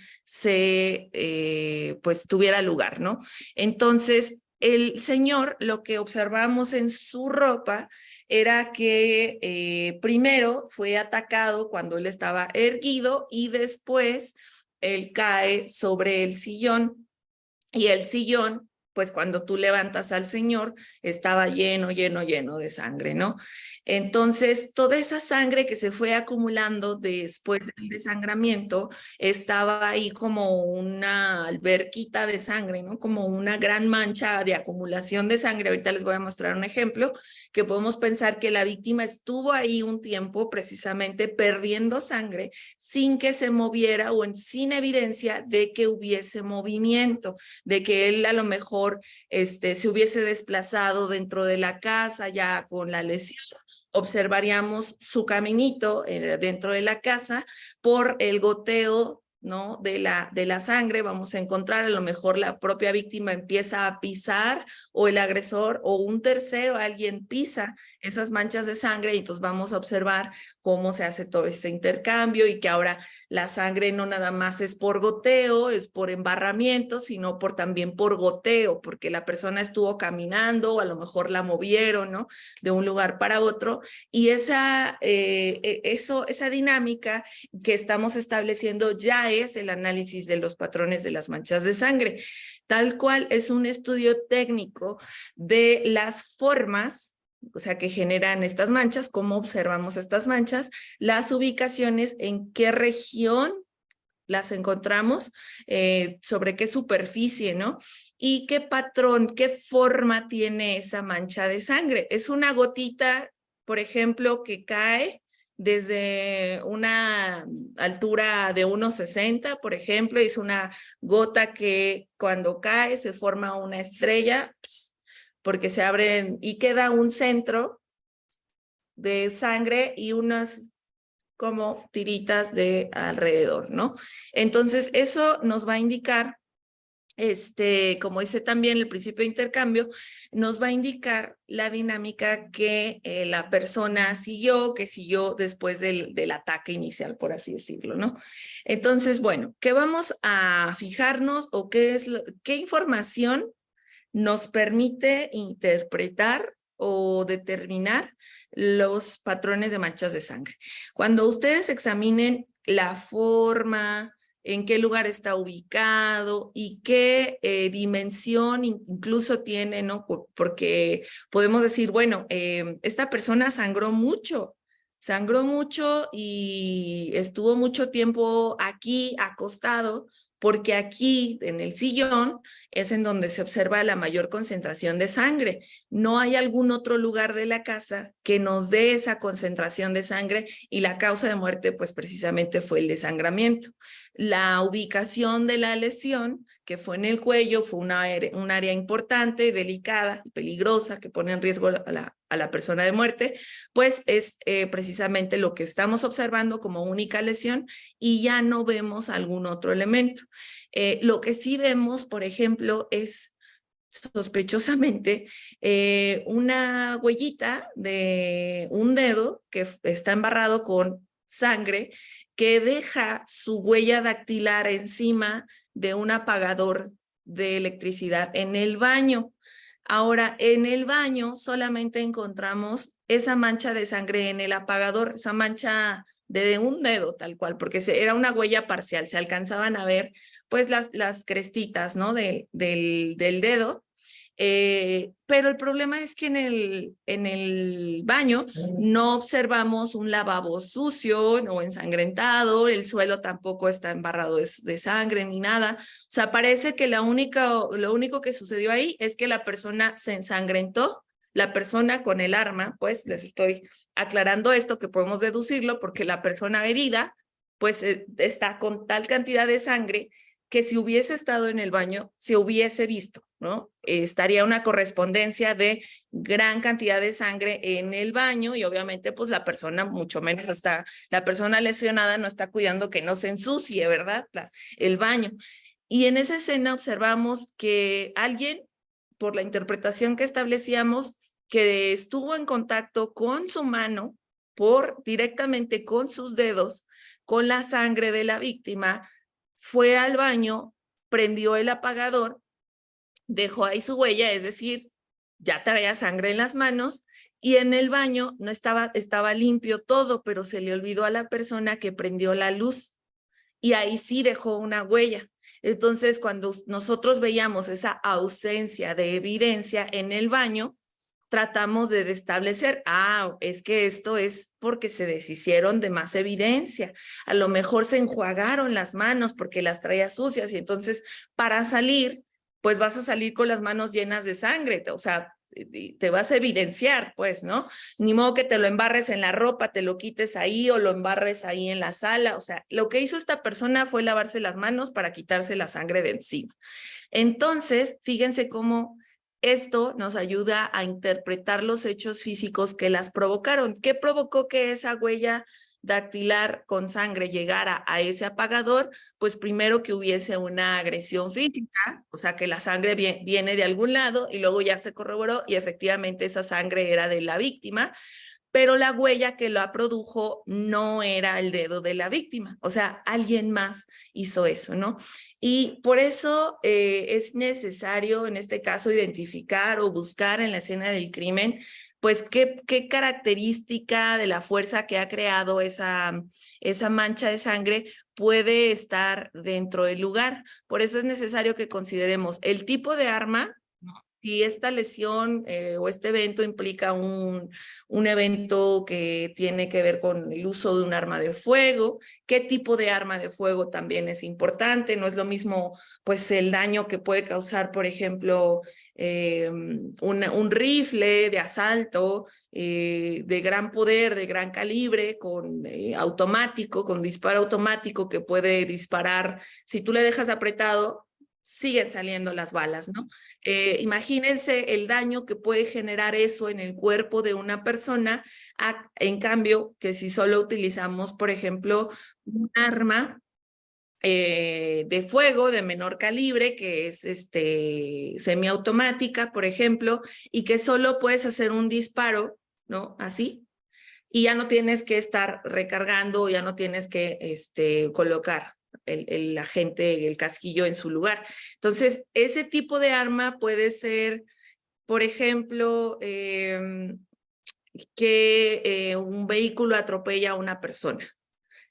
pues tuviera lugar, ¿no? Entonces, el señor, lo que observamos en su ropa era que primero fue atacado cuando él estaba erguido y después él cae sobre el sillón. Y el sillón, pues cuando tú levantas al señor, estaba lleno de sangre, ¿no? Entonces, toda esa sangre que se fue acumulando después del desangramiento estaba ahí como una alberquita de sangre, ¿no? Como una gran mancha de acumulación de sangre. Ahorita les voy a mostrar un ejemplo que podemos pensar que la víctima estuvo ahí un tiempo precisamente perdiendo sangre sin que se moviera o sin evidencia de que hubiese movimiento, de que él a lo mejor se hubiese desplazado dentro de la casa ya con la lesión. Observaríamos su caminito dentro de la casa por el goteo, ¿no? de la sangre. Vamos a encontrar a lo mejor la propia víctima empieza a pisar o el agresor o un tercero, alguien pisa esas manchas de sangre y entonces vamos a observar cómo se hace todo este intercambio y que ahora la sangre no nada más es por goteo, es por embarramiento, sino también por goteo, porque la persona estuvo caminando o a lo mejor la movieron, ¿no? De un lugar para otro y esa dinámica que estamos estableciendo ya es el análisis de los patrones de las manchas de sangre. Tal cual es un estudio técnico de las formas, o sea, que generan estas manchas, cómo observamos estas manchas, las ubicaciones, en qué región las encontramos, sobre qué superficie, ¿no? Y qué patrón, qué forma tiene esa mancha de sangre. Es una gotita, por ejemplo, que cae desde una altura de 1,60, por ejemplo, es una gota que cuando cae se forma una estrella, porque se abren y queda un centro de sangre y unas como tiritas de alrededor, ¿no? Entonces, eso nos va a indicar, como dice también el principio de intercambio, nos va a indicar la dinámica que la persona siguió después del ataque inicial, por así decirlo, ¿no? Entonces, bueno, ¿qué vamos a fijarnos o qué información nos permite interpretar o determinar los patrones de manchas de sangre? Cuando ustedes examinen la forma, en qué lugar está ubicado y qué dimensión incluso tiene, ¿no? Porque podemos decir, bueno, esta persona sangró mucho y estuvo mucho tiempo aquí acostado, porque aquí en el sillón es en donde se observa la mayor concentración de sangre. No hay algún otro lugar de la casa que nos dé esa concentración de sangre y la causa de muerte pues precisamente fue el desangramiento. La ubicación de la lesión, que fue en el cuello, fue un área importante, delicada, peligrosa, que pone en riesgo a la persona de muerte, pues es precisamente lo que estamos observando como única lesión y ya no vemos algún otro elemento. Lo que sí vemos, por ejemplo, es sospechosamente una huellita de un dedo que está embarrado con sangre que deja su huella dactilar encima de un apagador de electricidad en el baño. Ahora, en el baño solamente encontramos esa mancha de sangre en el apagador, esa mancha de un dedo tal cual, porque era una huella parcial, se alcanzaban a ver pues las crestitas, ¿no? del dedo. Pero el problema es que en el baño no observamos un lavabo sucio o ensangrentado, el suelo tampoco está embarrado de sangre ni nada. O sea, parece que lo único que sucedió ahí es que la persona se ensangrentó, la persona con el arma, pues les estoy aclarando esto que podemos deducirlo porque la persona herida pues está con tal cantidad de sangre que si hubiese estado en el baño, se hubiese visto, ¿no? Estaría una correspondencia de gran cantidad de sangre en el baño y obviamente pues la persona mucho menos la persona lesionada no está cuidando que no se ensucie, ¿verdad? El baño. Y en esa escena observamos que alguien, por la interpretación que establecíamos, que estuvo en contacto con su mano, directamente con sus dedos, con la sangre de la víctima, fue al baño, prendió el apagador, dejó ahí su huella, es decir, ya traía sangre en las manos y en el baño no estaba limpio todo, pero se le olvidó a la persona que prendió la luz y ahí sí dejó una huella. Entonces, cuando nosotros veíamos esa ausencia de evidencia en el baño, tratamos de establecer, es que esto es porque se deshicieron de más evidencia. A lo mejor se enjuagaron las manos porque las traía sucias y entonces para salir, pues vas a salir con las manos llenas de sangre, o sea, te vas a evidenciar, pues, ¿no? Ni modo que te lo embarres en la ropa, te lo quites ahí o lo embarres ahí en la sala. O sea, lo que hizo esta persona fue lavarse las manos para quitarse la sangre de encima. Entonces, fíjense cómo esto nos ayuda a interpretar los hechos físicos que las provocaron. ¿Qué provocó que esa huella dactilar con sangre llegara a ese apagador, pues primero que hubiese una agresión física, o sea que la sangre viene de algún lado y luego ya se corroboró y efectivamente esa sangre era de la víctima, pero la huella que la produjo no era el dedo de la víctima, o sea, alguien más hizo eso, ¿no? Y por eso es necesario en este caso identificar o buscar en la escena del crimen, pues qué característica de la fuerza que ha creado esa mancha de sangre puede estar dentro del lugar. Por eso es necesario que consideremos el tipo de arma, si esta lesión o este evento implica un evento que tiene que ver con el uso de un arma de fuego, qué tipo de arma de fuego también es importante, no es lo mismo pues el daño que puede causar, por ejemplo, un rifle de asalto de gran poder, de gran calibre, con automático, con disparo automático que puede disparar, si tú le dejas apretado, siguen saliendo las balas, ¿no? Imagínense el daño que puede generar eso en el cuerpo de una persona, en cambio, que si solo utilizamos, por ejemplo, un arma de fuego de menor calibre, que es semiautomática, por ejemplo, y que solo puedes hacer un disparo, ¿no? Así, y ya no tienes que estar recargando, ya no tienes que colocar el agente, el casquillo en su lugar. Entonces, ese tipo de arma puede ser, por ejemplo, que un vehículo atropella a una persona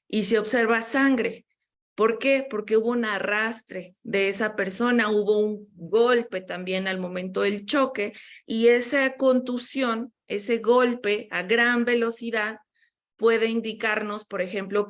y se observa sangre. ¿Por qué? Porque hubo un arrastre de esa persona, hubo un golpe también al momento del choque y esa contusión, ese golpe a gran velocidad puede indicarnos, por ejemplo,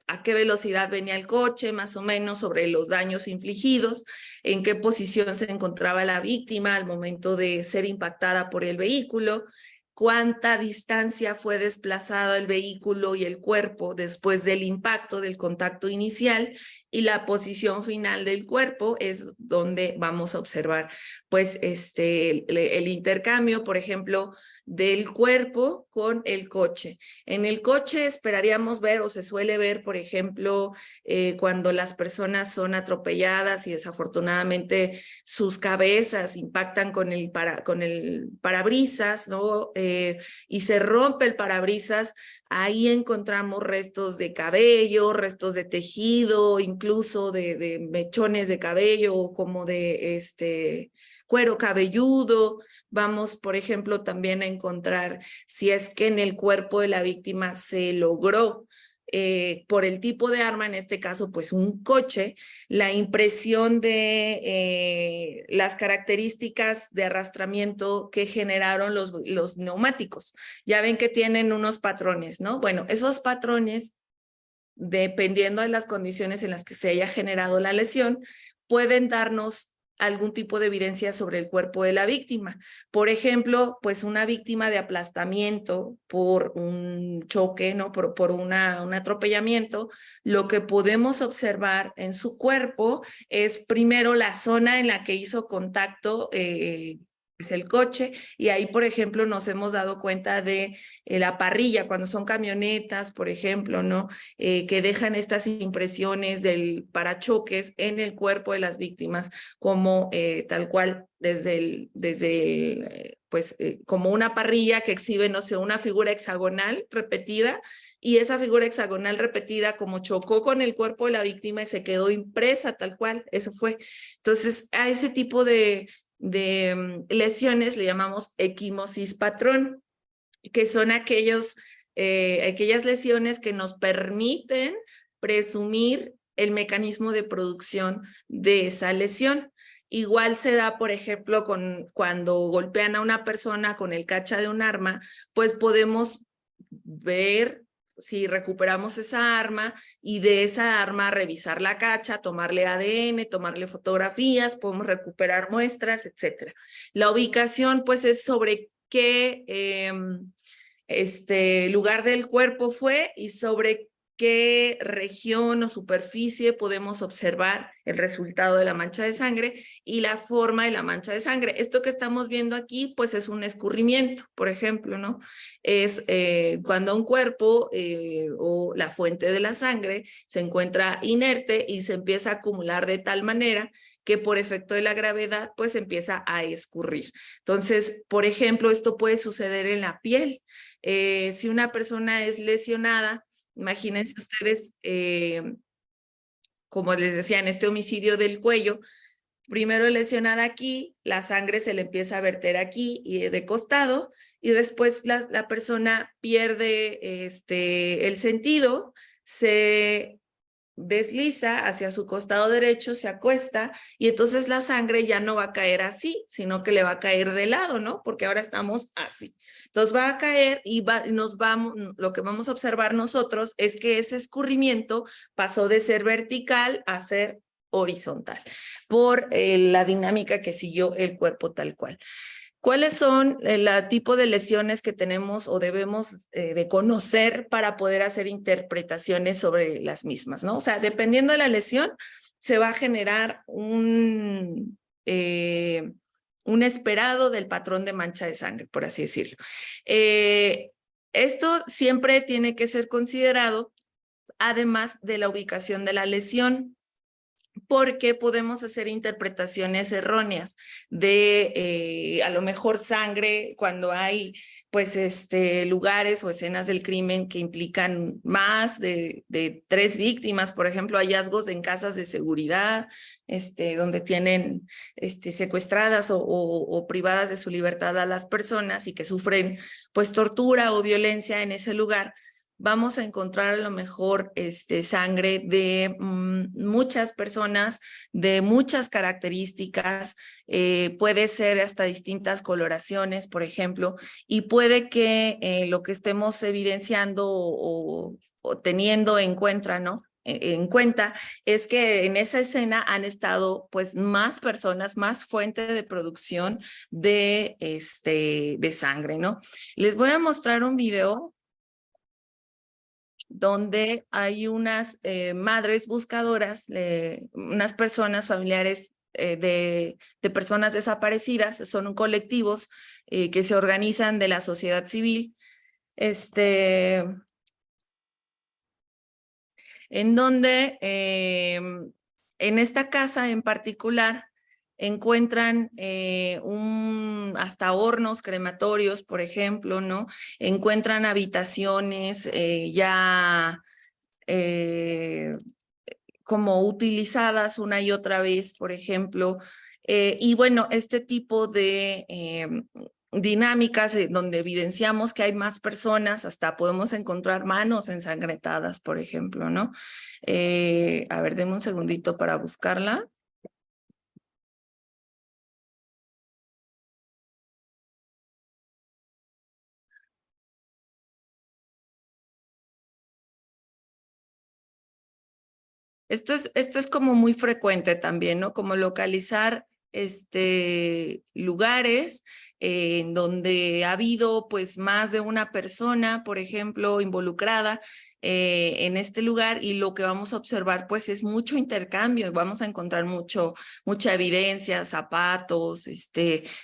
a qué velocidad venía el coche, más o menos, sobre los daños infligidos, en qué posición se encontraba la víctima al momento de ser impactada por el vehículo, cuánta distancia fue desplazado el vehículo y el cuerpo después del impacto, del contacto inicial, y la posición final del cuerpo es donde vamos a observar pues el intercambio, por ejemplo, del cuerpo con el coche. En el coche esperaríamos ver o se suele ver, por ejemplo, cuando las personas son atropelladas y desafortunadamente sus cabezas impactan con el parabrisas, ¿no? Y se rompe el parabrisas, ahí encontramos restos de cabello, restos de tejido, incluso de mechones de cabello, como de cuero cabelludo. Vamos, por ejemplo, también a encontrar si es que en el cuerpo de la víctima se logró por el tipo de arma, en este caso, pues un coche, la impresión de las características de arrastramiento que generaron los neumáticos. Ya ven que tienen unos patrones, ¿no? Bueno, esos patrones, dependiendo de las condiciones en las que se haya generado la lesión, pueden darnos algún tipo de evidencia sobre el cuerpo de la víctima. Por ejemplo, pues una víctima de aplastamiento por un choque, ¿no? Por un atropellamiento, lo que podemos observar en su cuerpo es primero la zona en la que hizo contacto es el coche, y ahí, por ejemplo, nos hemos dado cuenta de la parrilla, cuando son camionetas, por ejemplo, ¿no? Que dejan estas impresiones del parachoques en el cuerpo de las víctimas, como tal cual como una parrilla que exhibe, no sé, una figura hexagonal repetida, y esa figura hexagonal repetida como chocó con el cuerpo de la víctima y se quedó impresa tal cual, eso fue. Entonces, a ese tipo de lesiones le llamamos equimosis patrón, que son aquellas lesiones que nos permiten presumir el mecanismo de producción de esa lesión. Igual se da, por ejemplo, cuando golpean a una persona con el cacha de un arma, pues podemos ver si recuperamos esa arma y de esa arma revisar la cacha, tomarle ADN, tomarle fotografías, podemos recuperar muestras, etc. La ubicación, pues, es sobre qué lugar del cuerpo fue y sobre qué región o superficie podemos observar el resultado de la mancha de sangre y la forma de la mancha de sangre. Esto que estamos viendo aquí, pues es un escurrimiento, por ejemplo, ¿no? Es cuando un cuerpo o la fuente de la sangre se encuentra inerte y se empieza a acumular de tal manera que por efecto de la gravedad, pues empieza a escurrir. Entonces, por ejemplo, esto puede suceder en la piel. Si una persona es lesionada, imagínense ustedes, como les decía, en este homicidio del cuello, primero lesionada aquí, la sangre se le empieza a verter aquí y de costado, y después la persona pierde el sentido, se desliza hacia su costado derecho, se acuesta y entonces la sangre ya no va a caer así, sino que le va a caer de lado, ¿no? Porque ahora estamos así. Entonces va a caer y lo que vamos a observar nosotros es que ese escurrimiento pasó de ser vertical a ser horizontal por la dinámica que siguió el cuerpo tal cual. ¿Cuáles son el tipo de lesiones que tenemos o debemos de conocer para poder hacer interpretaciones sobre las mismas, ¿no? O sea, dependiendo de la lesión, se va a generar un esperado del patrón de mancha de sangre, por así decirlo. Esto siempre tiene que ser considerado, además de la ubicación de la lesión, porque podemos hacer interpretaciones erróneas de a lo mejor sangre cuando hay pues lugares o escenas del crimen que implican más de 3 víctimas, por ejemplo, hallazgos en casas de seguridad, donde tienen secuestradas o privadas de su libertad a las personas y que sufren pues tortura o violencia en ese lugar. Vamos a encontrar a lo mejor sangre de muchas personas, de muchas características, puede ser hasta distintas coloraciones, por ejemplo, y puede que lo que estemos evidenciando o teniendo en cuenta, ¿no? En cuenta es que en esa escena han estado pues más personas, más fuente de producción de sangre, ¿no? Les voy a mostrar un video donde hay unas madres buscadoras, unas personas familiares de personas desaparecidas, son colectivos que se organizan de la sociedad civil, en donde en esta casa en particular encuentran hasta hornos crematorios, por ejemplo, ¿no? Encuentran habitaciones ya como utilizadas una y otra vez, por ejemplo. Y bueno, este tipo de dinámicas donde evidenciamos que hay más personas, hasta podemos encontrar manos ensangrentadas, por ejemplo, ¿no? A ver, denme un segundito para buscarla. Esto es como muy frecuente también, ¿no? Como localizar lugares en donde ha habido pues más de una persona, por ejemplo, involucrada en este lugar, y lo que vamos a observar pues es mucho intercambio, vamos a encontrar mucha evidencia, zapatos,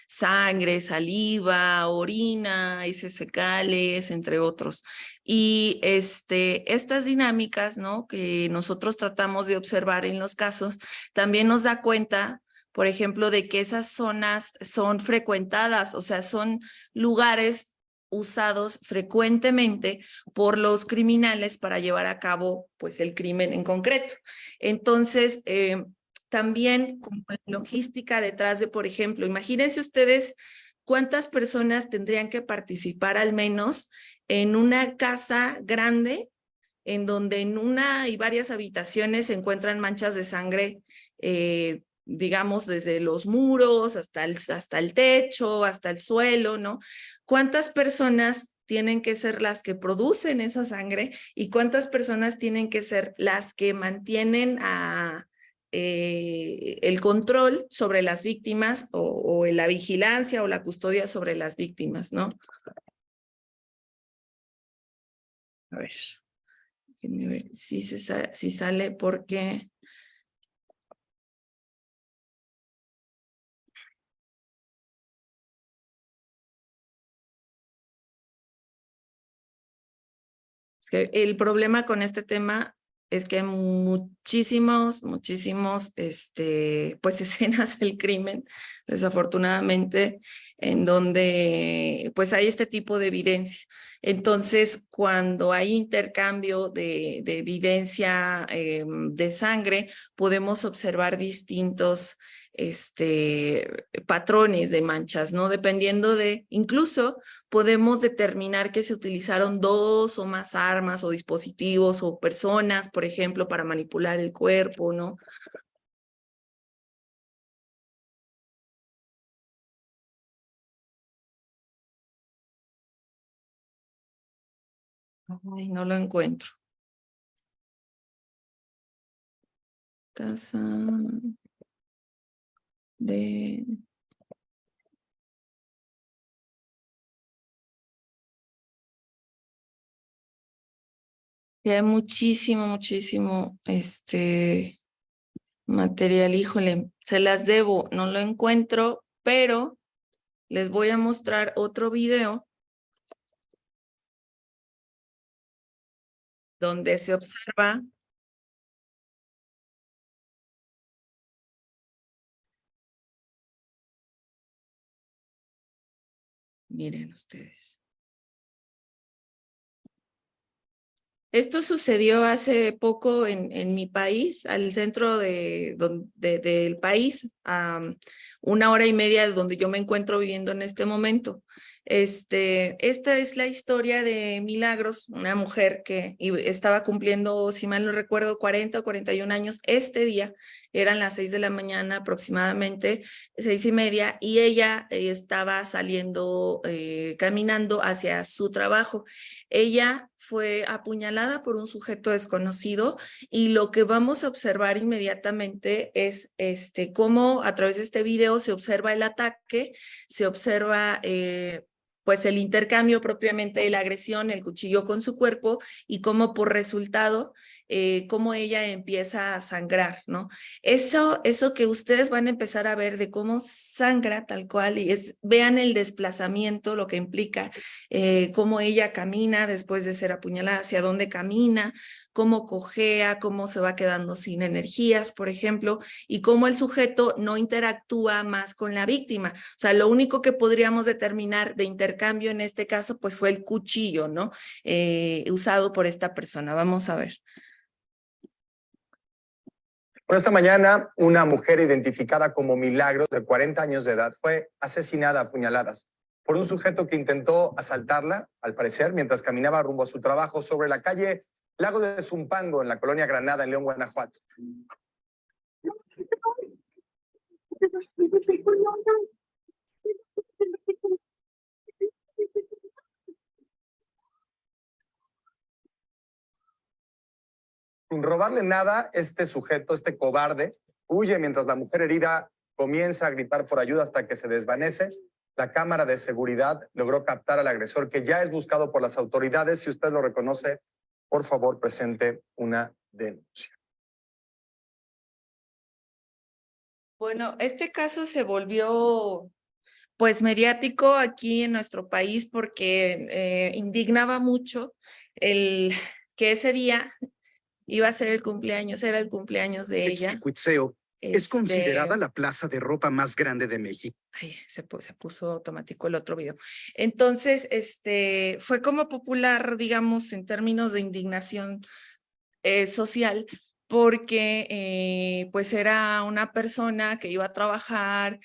sangre, saliva, orina, heces fecales, entre otros. Y estas dinámicas, ¿no?, que nosotros tratamos de observar en los casos, también nos da cuenta, por ejemplo, de que esas zonas son frecuentadas, o sea, son lugares usados frecuentemente por los criminales para llevar a cabo pues el crimen en concreto. Entonces, también como logística detrás de, por ejemplo, imagínense ustedes cuántas personas tendrían que participar al menos en una casa grande en donde en una y varias habitaciones se encuentran manchas de sangre, digamos, desde los muros hasta el techo, hasta el suelo, ¿no? ¿Cuántas personas tienen que ser las que producen esa sangre y cuántas personas tienen que ser las que mantienen el control sobre las víctimas o la vigilancia o la custodia sobre las víctimas, ¿no? A ver. Déjenme ver si sale porque... Es que el problema con este tema es que hay muchísimos, pues escenas del crimen, desafortunadamente, en donde pues hay este tipo de evidencia. Entonces, cuando hay intercambio de evidencia de sangre, podemos observar distintos patrones de manchas, ¿no? Dependiendo incluso podemos determinar que se utilizaron 2 o más armas o dispositivos o personas, por ejemplo, para manipular el cuerpo, ¿no? Ay, no lo encuentro. Casa de... Y hay muchísimo, material. Híjole, se las debo, no lo encuentro, pero les voy a mostrar otro video donde se observa. Miren ustedes. Esto sucedió hace poco en mi país, al centro del país, a 1 hora y media de donde yo me encuentro viviendo en este momento. Esta es la historia de Milagros, una mujer que estaba cumpliendo, si mal no recuerdo, 40 o 41 años. Este día eran las 6 de la mañana aproximadamente, 6:30, y ella estaba saliendo, caminando hacia su trabajo. Ella fue apuñalada por un sujeto desconocido y lo que vamos a observar inmediatamente es cómo a través de este video se observa el ataque, se observa pues el intercambio propiamente de la agresión, el cuchillo con su cuerpo, y cómo por resultado, cómo ella empieza a sangrar, ¿no? Eso que ustedes van a empezar a ver de cómo sangra tal cual, y vean el desplazamiento, lo que implica, cómo ella camina después de ser apuñalada, hacia dónde camina, cómo cojea, cómo se va quedando sin energías, por ejemplo, y cómo el sujeto no interactúa más con la víctima. O sea, lo único que podríamos determinar de intercambio en este caso, pues fue el cuchillo, ¿no? Usado por esta persona. Vamos a ver. Bueno, esta mañana una mujer identificada como Milagros, de 40 años de edad, fue asesinada a puñaladas por un sujeto que intentó asaltarla, al parecer, mientras caminaba rumbo a su trabajo sobre la calle Lago de Zumpango, en la colonia Granada, en León, Guanajuato. Sin robarle nada, este sujeto, este cobarde, huye mientras la mujer herida comienza a gritar por ayuda hasta que se desvanece. La cámara de seguridad logró captar al agresor, que ya es buscado por las autoridades. Si usted lo reconoce, por favor, presente una denuncia. Bueno, este caso se volvió pues mediático aquí en nuestro país porque indignaba mucho que ese día iba a ser el cumpleaños, era el cumpleaños de ella. Ixtacuitzeo es considerada la plaza de ropa más grande de México. Ay, se puso automático el otro video. Entonces, fue como popular, digamos, en términos de indignación social, porque pues era una persona que iba a trabajar,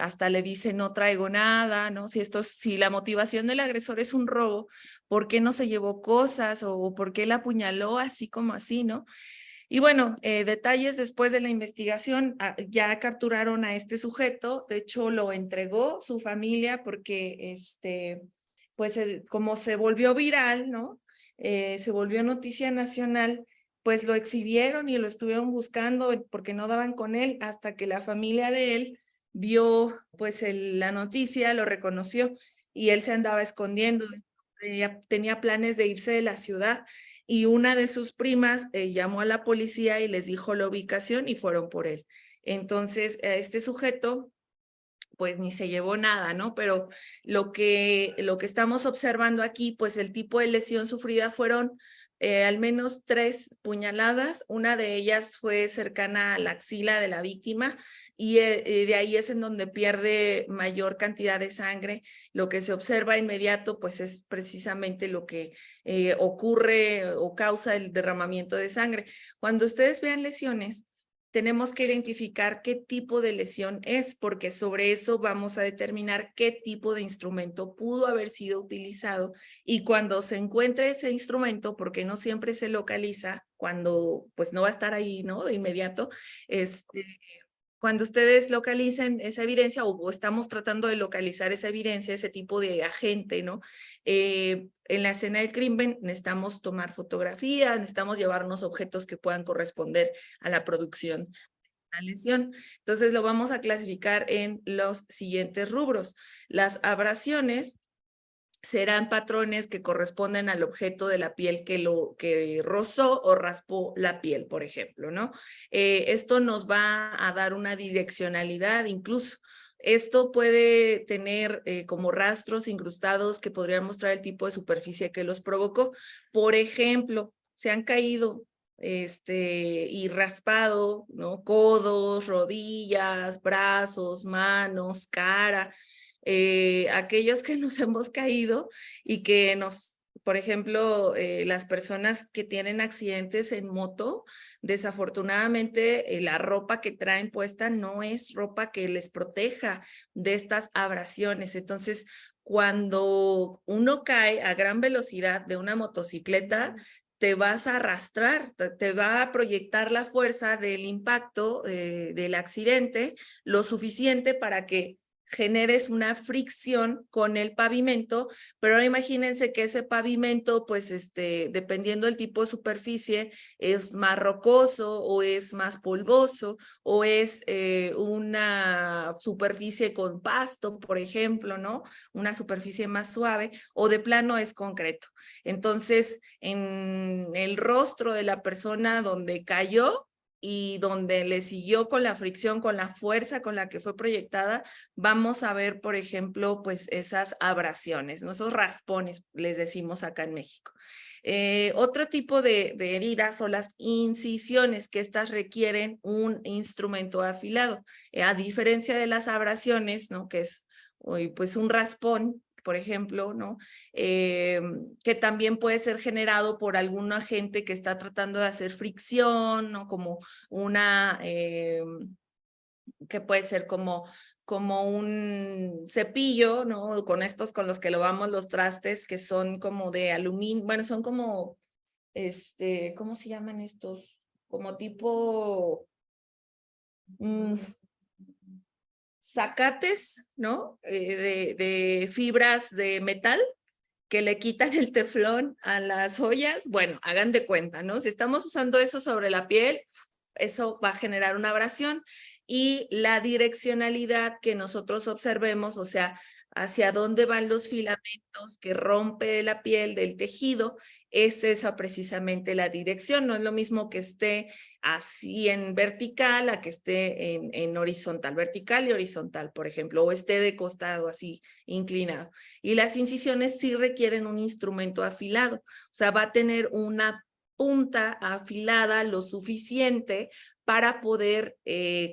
hasta le dice no traigo nada, ¿no? Si la motivación del agresor es un robo, ¿por qué no se llevó cosas o por qué la apuñaló así como así, ¿no? Y bueno, detalles después de la investigación, ya capturaron a este sujeto. De hecho lo entregó su familia porque pues como se volvió viral, ¿no? Se volvió noticia nacional, pues lo exhibieron y lo estuvieron buscando porque no daban con él, hasta que la familia de él vio pues la noticia, lo reconoció, y él se andaba escondiendo, tenía planes de irse de la ciudad. y una de sus primas llamó a la policía y les dijo la ubicación y fueron por él. Entonces, este sujeto pues ni se llevó nada, ¿no? Pero lo que estamos observando aquí, pues el tipo de lesión sufrida fueron al menos 3 puñaladas, una de ellas fue cercana a la axila de la víctima y de ahí es en donde pierde mayor cantidad de sangre. Lo que se observa inmediato, pues es precisamente lo que ocurre o causa el derramamiento de sangre. Cuando ustedes vean lesiones, tenemos que identificar qué tipo de lesión es, porque sobre eso vamos a determinar qué tipo de instrumento pudo haber sido utilizado. Y cuando se encuentre ese instrumento, porque no siempre se localiza, cuando pues no va a estar ahí, ¿no? De inmediato, cuando ustedes localicen esa evidencia o estamos tratando de localizar esa evidencia, ese tipo de agente, ¿no? En la escena del crimen necesitamos tomar fotografías, necesitamos llevarnos objetos que puedan corresponder a la producción de la lesión. Entonces lo vamos a clasificar en los siguientes rubros. Las abrasiones serán patrones que corresponden al objeto de la piel que rozó o raspó la piel, por ejemplo, ¿no? Esto nos va a dar una direccionalidad incluso. Esto puede tener como rastros incrustados que podrían mostrar el tipo de superficie que los provocó. Por ejemplo, se han caído y raspado, ¿no? Codos, rodillas, brazos, manos, cara. Aquellos que nos hemos caído y que por ejemplo, las personas que tienen accidentes en moto, desafortunadamente la ropa que traen puesta no es ropa que les proteja de estas abrasiones. Entonces, cuando uno cae a gran velocidad de una motocicleta, te vas a arrastrar, te va a proyectar la fuerza del impacto del accidente lo suficiente para que generes una fricción con el pavimento, pero ahora imagínense que ese pavimento, pues dependiendo del tipo de superficie, es más rocoso o es más polvoso o es una superficie con pasto, por ejemplo, ¿no? Una superficie más suave o de plano es concreto. Entonces, en el rostro de la persona donde cayó, y donde le siguió con la fricción, con la fuerza con la que fue proyectada, vamos a ver, por ejemplo, pues esas abrasiones, ¿no? Esos raspones, les decimos acá en México. Otro tipo de heridas son las incisiones, que estas requieren un instrumento afilado. A diferencia de las abrasiones, ¿no? Que es pues un raspón, por ejemplo, ¿no? Que también puede ser generado por algún agente que está tratando de hacer fricción, ¿no? Como una, que puede ser como un cepillo, ¿no? Con estos con los que lavamos los trastes, que son como de aluminio, bueno, son como, ¿cómo se llaman estos? Como tipo... zacates, ¿no? De fibras de metal que le quitan el teflón a las ollas. Bueno, hagan de cuenta, ¿no? Si estamos usando eso sobre la piel, eso va a generar una abrasión y la direccionalidad que nosotros observemos, o sea, hacia dónde van los filamentos que rompe la piel del tejido, es esa precisamente la dirección. No es lo mismo que esté así en vertical a que esté en horizontal, vertical y horizontal, por ejemplo, o esté de costado así inclinado. Y las incisiones sí requieren un instrumento afilado, o sea, va a tener una punta afilada lo suficiente para poder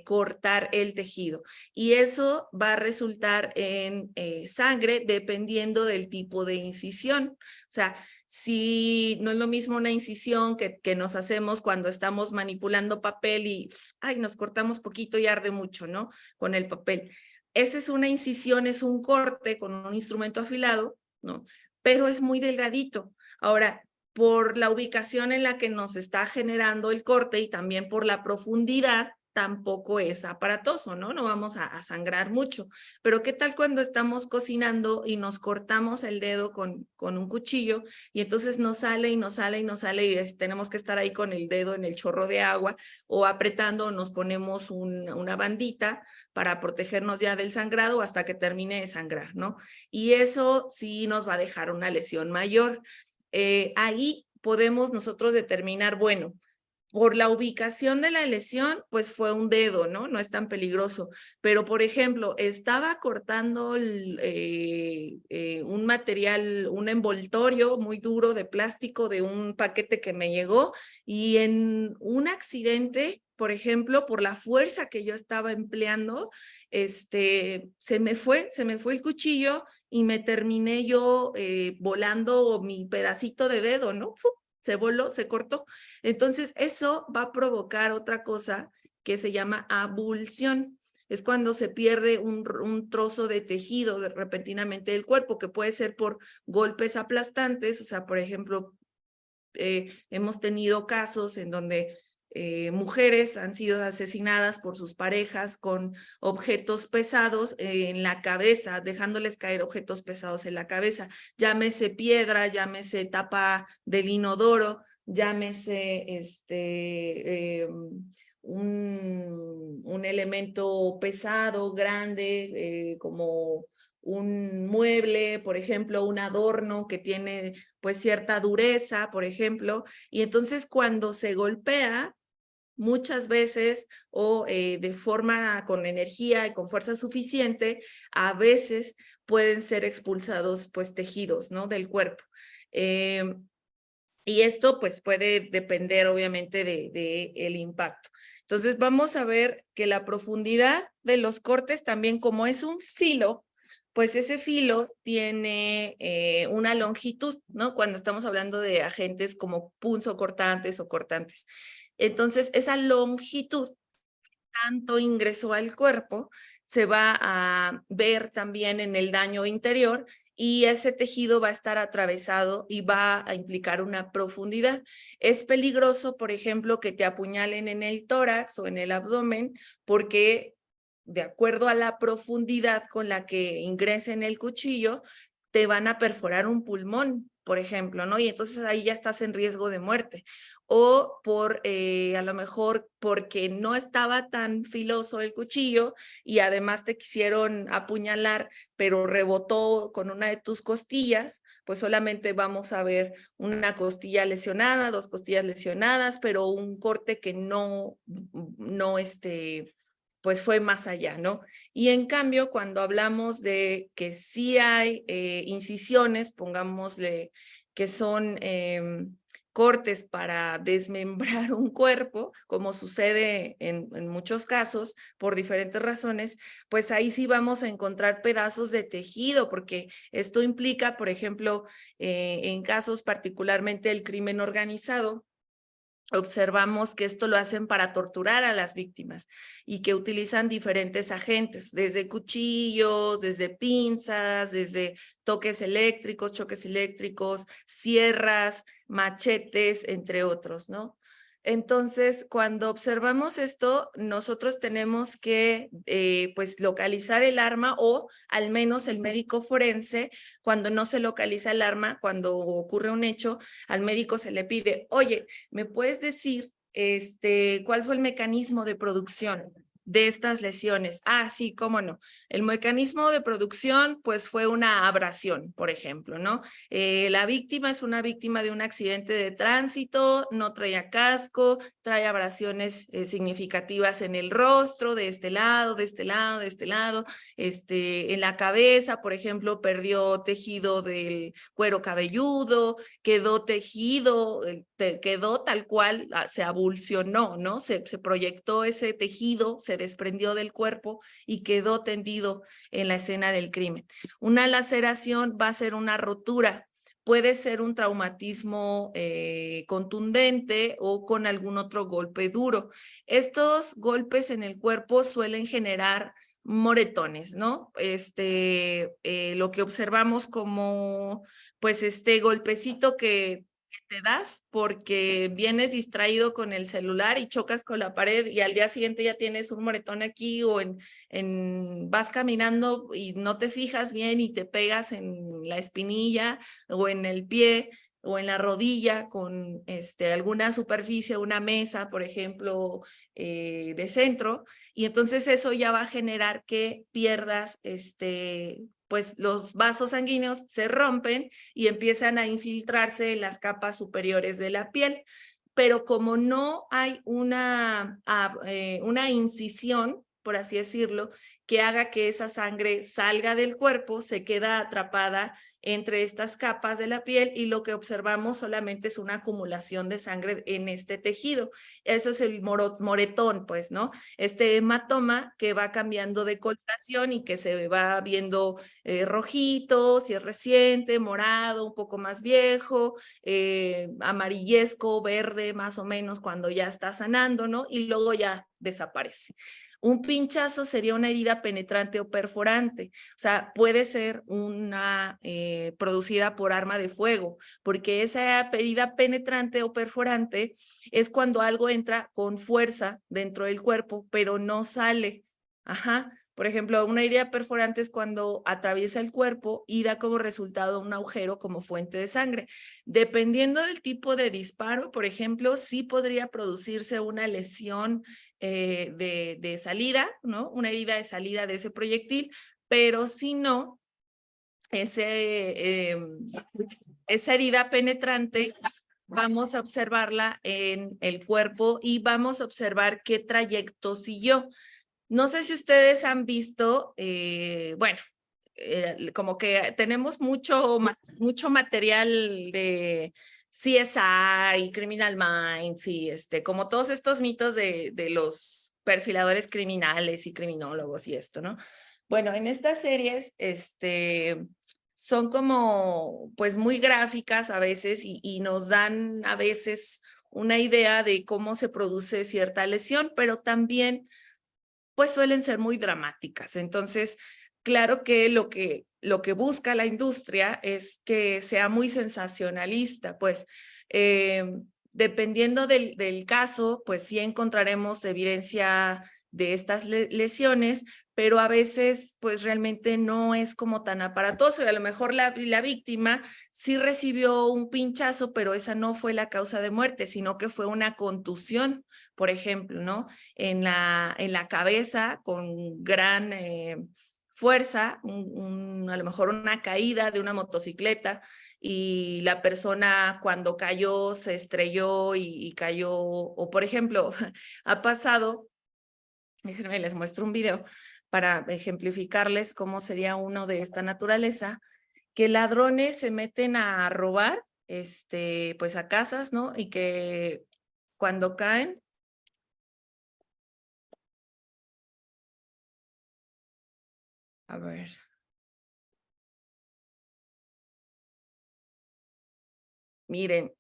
cortar el tejido. Y eso va a resultar en sangre dependiendo del tipo de incisión. O sea, si no es lo mismo una incisión que nos hacemos cuando estamos manipulando papel y ay, nos cortamos poquito y arde mucho, ¿no? Con el papel. Esa es una incisión, es un corte con un instrumento afilado, ¿no? Pero es muy delgadito. Ahora, por la ubicación en la que nos está generando el corte y también por la profundidad, tampoco es aparatoso, ¿no? No vamos a sangrar mucho. Pero ¿qué tal cuando estamos cocinando y nos cortamos el dedo con un cuchillo y entonces nos sale y nos sale y nos sale y tenemos que estar ahí con el dedo en el chorro de agua o apretando, nos ponemos una bandita para protegernos ya del sangrado hasta que termine de sangrar, ¿no? Y eso sí nos va a dejar una lesión mayor. Ahí podemos nosotros determinar, bueno, por la ubicación de la lesión, pues fue un dedo, ¿no? No es tan peligroso. Pero, por ejemplo, estaba cortando un material, un envoltorio muy duro de plástico de un paquete que me llegó y en un accidente, por ejemplo, por la fuerza que yo estaba empleando, se me fue el cuchillo y me terminé yo volando mi pedacito de dedo, ¿no? ¡Fu! Se voló, se cortó. Entonces, eso va a provocar otra cosa que se llama abulsión. Es cuando se pierde un trozo de tejido repentinamente del cuerpo, que puede ser por golpes aplastantes, o sea, por ejemplo, hemos tenido casos en donde mujeres han sido asesinadas por sus parejas con objetos pesados en la cabeza, dejándoles caer objetos pesados en la cabeza, llámese piedra, llámese tapa del inodoro, llámese un elemento pesado, grande, como un mueble, por ejemplo, un adorno que tiene pues cierta dureza, por ejemplo, y entonces cuando se golpea, muchas veces o de forma con energía y con fuerza suficiente, a veces pueden ser expulsados pues tejidos, ¿no? Del cuerpo. Y esto pues puede depender obviamente de el impacto. Entonces vamos a ver que la profundidad de los cortes también, como es un filo, pues ese filo tiene una longitud, ¿no? Cuando estamos hablando de agentes como punzocortantes o cortantes. Entonces esa longitud, tanto ingresó al cuerpo, se va a ver también en el daño interior y ese tejido va a estar atravesado y va a implicar una profundidad. Es peligroso, por ejemplo, que te apuñalen en el tórax o en el abdomen porque de acuerdo a la profundidad con la que ingrese en el cuchillo, te van a perforar un pulmón, por ejemplo, ¿no? Y entonces ahí ya estás en riesgo de muerte. O por, a lo mejor, porque no estaba tan filoso el cuchillo y además te quisieron apuñalar, pero rebotó con una de tus costillas, pues solamente vamos a ver una costilla lesionada, 2 costillas lesionadas, pero un corte que no, pues fue más allá, ¿no? Y en cambio, cuando hablamos de que sí hay incisiones, pongámosle que son cortes para desmembrar un cuerpo, como sucede en muchos casos, por diferentes razones, pues ahí sí vamos a encontrar pedazos de tejido, porque esto implica, por ejemplo, en casos particularmente del crimen organizado, observamos que esto lo hacen para torturar a las víctimas y que utilizan diferentes agentes, desde cuchillos, desde pinzas, desde toques eléctricos, choques eléctricos, sierras, machetes, entre otros, ¿no? Entonces, cuando observamos esto, nosotros tenemos que pues localizar el arma o al menos el médico forense, cuando no se localiza el arma, cuando ocurre un hecho, al médico se le pide, oye, ¿me puedes decir cuál fue el mecanismo de producción de estas lesiones? Ah, sí, cómo no. El mecanismo de producción, pues fue una abrasión, por ejemplo, ¿no? La víctima es una víctima de un accidente de tránsito, no traía casco, trae abrasiones significativas en el rostro, de este lado, de este lado, de este lado, en la cabeza, por ejemplo, perdió tejido del cuero cabelludo, quedó tejido, quedó tal cual, se abulsionó, ¿no? Se proyectó ese tejido, se desprendió del cuerpo y quedó tendido en la escena del crimen. Una laceración va a ser una rotura, puede ser un traumatismo contundente o con algún otro golpe duro. Estos golpes en el cuerpo suelen generar moretones, ¿no? Lo que observamos como, pues, golpecito que te das porque vienes distraído con el celular y chocas con la pared y al día siguiente ya tienes un moretón aquí o vas caminando y no te fijas bien y te pegas en la espinilla o en el pie o en la rodilla con alguna superficie, una mesa, por ejemplo, de centro, y entonces eso ya va a generar que pierdas pues los vasos sanguíneos se rompen y empiezan a infiltrarse en las capas superiores de la piel. Pero como no hay una incisión, por así decirlo, que haga que esa sangre salga del cuerpo, se queda atrapada entre estas capas de la piel y lo que observamos solamente es una acumulación de sangre en este tejido. Eso es el moretón, pues, ¿no? Este hematoma que va cambiando de coloración y que se va viendo rojito, si es reciente, morado, un poco más viejo, amarillesco, verde, más o menos cuando ya está sanando, ¿no? Y luego ya desaparece. Un pinchazo sería una herida penetrante o perforante, o sea, puede ser una producida por arma de fuego, porque esa herida penetrante o perforante es cuando algo entra con fuerza dentro del cuerpo, pero no sale. Ajá. Por ejemplo, una herida perforante es cuando atraviesa el cuerpo y da como resultado un agujero como fuente de sangre. Dependiendo del tipo de disparo, por ejemplo, sí podría producirse una lesión de salida, ¿no? Una herida de salida de ese proyectil, pero si no, esa herida penetrante vamos a observarla en el cuerpo y vamos a observar qué trayecto siguió. No sé si ustedes han visto, bueno, como que tenemos mucho material de CSI, Criminal Minds y como todos estos mitos de los perfiladores criminales y criminólogos y esto, ¿no? Bueno, en estas series, son como, pues, muy gráficas a veces y nos dan a veces una idea de cómo se produce cierta lesión, pero también pues suelen ser muy dramáticas. Entonces, claro que lo que busca la industria es que sea muy sensacionalista, pues dependiendo del caso, pues sí encontraremos evidencia de estas lesiones, pero a veces pues realmente no es como tan aparatoso y a lo mejor la víctima sí recibió un pinchazo, pero esa no fue la causa de muerte, sino que fue una contusión, por ejemplo, ¿no? En la cabeza con gran fuerza, a lo mejor una caída de una motocicleta y la persona cuando cayó se estrelló y cayó, o por ejemplo, ha pasado, déjenme les muestro un video para ejemplificarles cómo sería uno de esta naturaleza, que ladrones se meten a robar, pues a casas, ¿no? Y que cuando caen, a ver. Miren,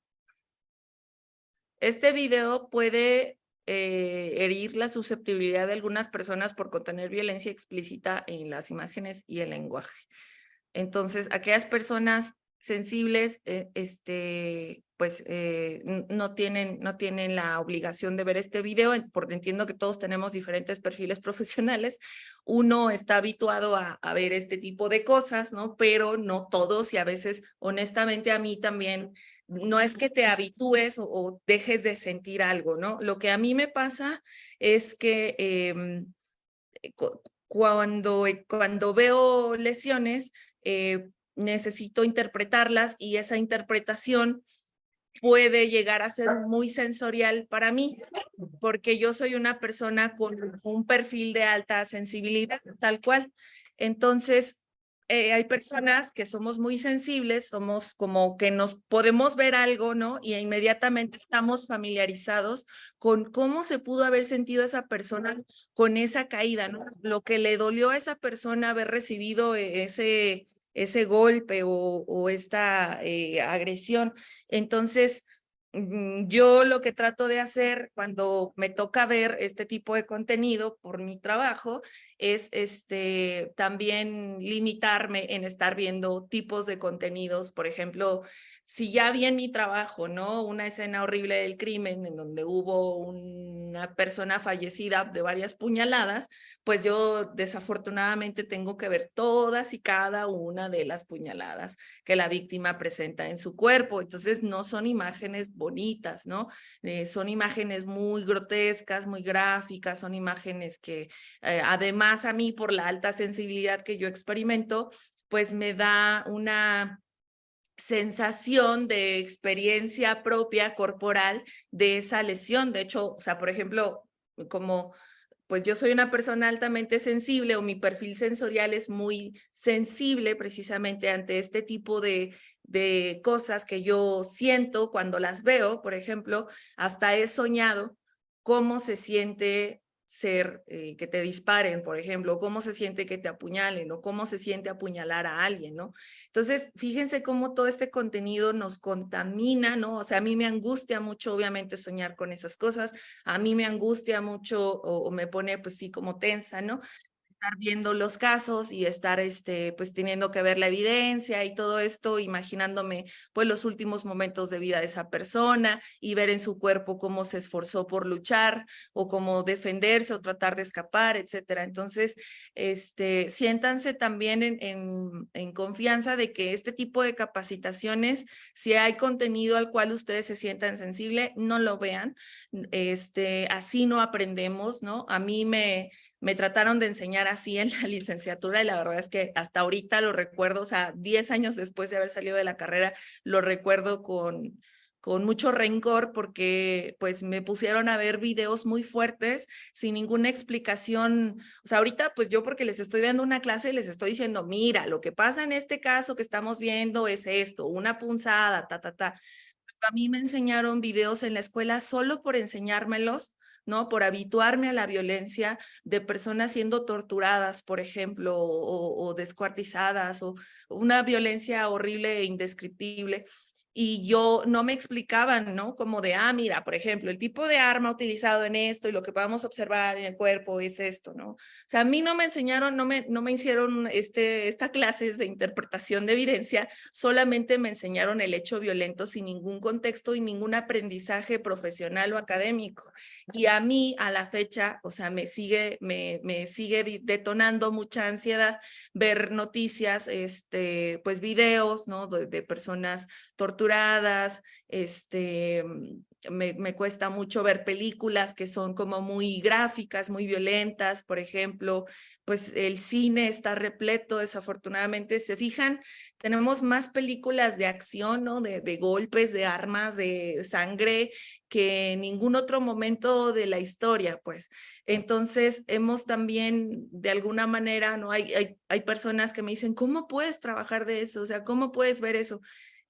este video puede herir la susceptibilidad de algunas personas por contener violencia explícita en las imágenes y el lenguaje. Entonces, aquellas personas sensibles, pues no tienen la obligación de ver este video, porque entiendo que todos tenemos diferentes perfiles profesionales. Uno está habituado a ver este tipo de cosas, ¿no? Pero no todos y a veces, honestamente, a mí también, no es que te habitúes o dejes de sentir algo, ¿no? Lo que a mí me pasa es que cuando veo lesiones, necesito interpretarlas y esa interpretación puede llegar a ser muy sensorial para mí, porque yo soy una persona con un perfil de alta sensibilidad, tal cual. Entonces, hay personas que somos muy sensibles, somos como que nos podemos ver algo, ¿no? Y inmediatamente estamos familiarizados con cómo se pudo haber sentido esa persona con esa caída, ¿no? Lo que le dolió a esa persona haber recibido ese golpe o esta agresión. Entonces, yo lo que trato de hacer cuando me toca ver este tipo de contenido por mi trabajo es también limitarme en estar viendo tipos de contenidos. Por ejemplo, si ya vi en mi trabajo, ¿no? Una escena horrible del crimen en donde hubo una persona fallecida de varias puñaladas, pues yo desafortunadamente tengo que ver todas y cada una de las puñaladas que la víctima presenta en su cuerpo. Entonces no son imágenes bonitas, ¿no? Son imágenes muy grotescas, muy gráficas, son imágenes que además a mí por la alta sensibilidad que yo experimento, pues me da una sensación de experiencia propia corporal de esa lesión. De hecho, o sea, por ejemplo, como pues yo soy una persona altamente sensible o mi perfil sensorial es muy sensible precisamente ante este tipo de cosas que yo siento cuando las veo, por ejemplo, hasta he soñado cómo se siente ser, que te disparen, por ejemplo, cómo se siente que te apuñalen o cómo se siente apuñalar a alguien, ¿no? Entonces, fíjense cómo todo este contenido nos contamina, ¿no? O sea, a mí me angustia mucho, obviamente, soñar con esas cosas, a mí me angustia mucho o me pone, pues sí, como tensa, ¿no? Estar viendo los casos y estar pues teniendo que ver la evidencia y todo esto, imaginándome pues los últimos momentos de vida de esa persona y ver en su cuerpo cómo se esforzó por luchar o cómo defenderse o tratar de escapar, etcétera. Entonces, siéntanse también en confianza de que este tipo de capacitaciones, si hay contenido al cual ustedes se sientan sensible, no lo vean. Así no aprendemos, ¿no? A mí me trataron de enseñar así en la licenciatura y la verdad es que hasta ahorita lo recuerdo, o sea, 10 años después de haber salido de la carrera, lo recuerdo con mucho rencor porque pues me pusieron a ver videos muy fuertes sin ninguna explicación. O sea, ahorita pues yo porque les estoy dando una clase les estoy diciendo, mira, lo que pasa en este caso que estamos viendo es esto, una punzada, ta, ta, ta. A mí me enseñaron videos en la escuela solo por enseñármelos, ¿no? Por habituarme a la violencia de personas siendo torturadas, por ejemplo, o descuartizadas, o una violencia horrible e indescriptible. Y yo no me explicaban, ¿no? Como de, mira, por ejemplo, el tipo de arma utilizado en esto y lo que podemos observar en el cuerpo es esto, ¿no? O sea, a mí no me enseñaron, no me hicieron esta clases de interpretación de evidencia, solamente me enseñaron el hecho violento sin ningún contexto y ningún aprendizaje profesional o académico. Y a mí, a la fecha, o sea, me sigue detonando mucha ansiedad ver noticias, pues videos, ¿no? De personas torturadas, me cuesta mucho ver películas que son como muy gráficas, muy violentas, por ejemplo, pues el cine está repleto, desafortunadamente, se fijan, tenemos más películas de acción, ¿no? De golpes, de armas, de sangre, que en ningún otro momento de la historia, pues. Entonces, hemos también, de alguna manera, ¿no? Hay personas que me dicen, ¿cómo puedes trabajar de eso? O sea, ¿cómo puedes ver eso?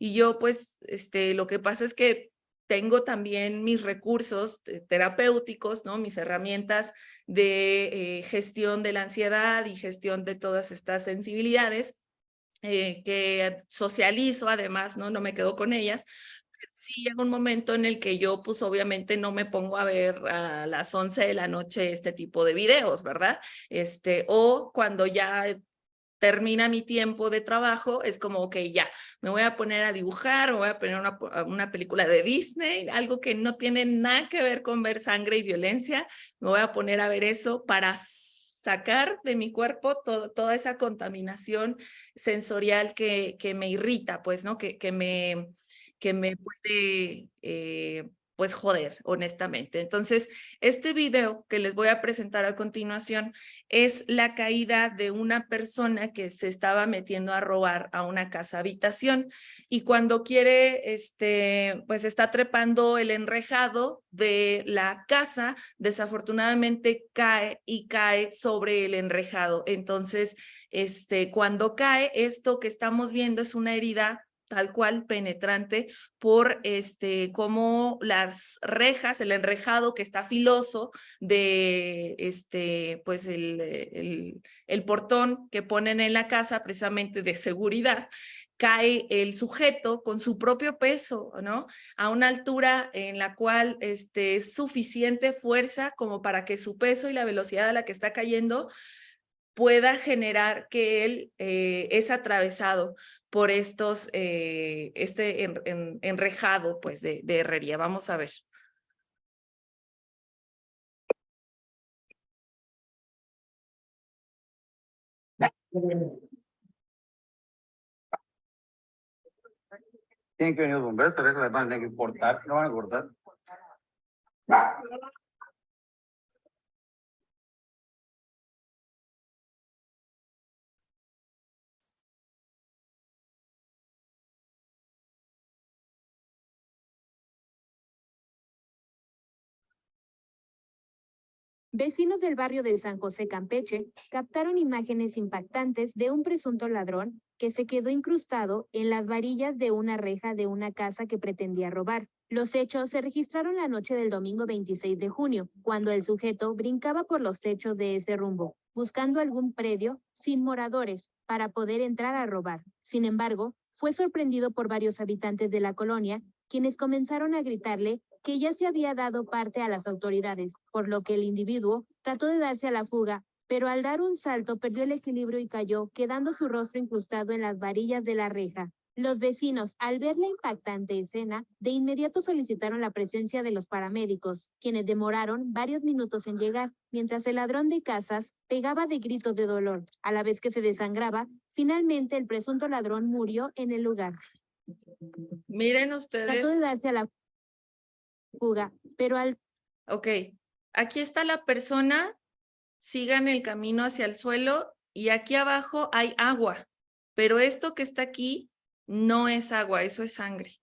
Y yo, pues, lo que pasa es que tengo también mis recursos terapéuticos, ¿no? Mis herramientas de gestión de la ansiedad y gestión de todas estas sensibilidades que socializo además, ¿no? No me quedo con ellas. Pero sí llega un momento en el que yo, pues obviamente no me pongo a ver a las 11 de la noche este tipo de videos, ¿verdad? O cuando ya termina mi tiempo de trabajo, es como, ok, ya, me voy a poner a dibujar, me voy a poner una película de Disney, algo que no tiene nada que ver con ver sangre y violencia, me voy a poner a ver eso para sacar de mi cuerpo toda esa contaminación sensorial que me irrita, pues, ¿no? Que me puede, pues, joder, honestamente. Entonces, este video que les voy a presentar a continuación es la caída de una persona que se estaba metiendo a robar a una casa habitación y cuando quiere, pues está trepando el enrejado de la casa, desafortunadamente cae y cae sobre el enrejado. Entonces, cuando cae, esto que estamos viendo es una herida tal cual penetrante por como las rejas, el enrejado que está filoso de pues el portón que ponen en la casa precisamente de seguridad, cae el sujeto con su propio peso, ¿no? A una altura en la cual es suficiente fuerza como para que su peso y la velocidad a la que está cayendo pueda generar que él es atravesado por estos, enrejado pues de herrería. Vamos a ver. Tienen que venir los bomberos, tal vez les van a tener que cortar, no van a cortar. Vecinos del barrio de San José, Campeche, captaron imágenes impactantes de un presunto ladrón que se quedó incrustado en las varillas de una reja de una casa que pretendía robar. Los hechos se registraron la noche del domingo 26 de junio, cuando el sujeto brincaba por los techos de ese rumbo, buscando algún predio sin moradores para poder entrar a robar. Sin embargo, fue sorprendido por varios habitantes de la colonia, quienes comenzaron a gritarle que ya se había dado parte a las autoridades, por lo que el individuo trató de darse a la fuga, pero al dar un salto perdió el equilibrio y cayó, quedando su rostro incrustado en las varillas de la reja. Los vecinos, al ver la impactante escena, de inmediato solicitaron la presencia de los paramédicos, quienes demoraron varios minutos en llegar, mientras el ladrón de casas pegaba de gritos de dolor. A la vez que se desangraba, finalmente el presunto ladrón murió en el lugar. Miren Trató de ustedes, darse a la fuga, pero al ok, aquí está la persona, sigan el camino hacia el suelo y aquí abajo hay agua, pero esto que está aquí no es agua, eso es sangre.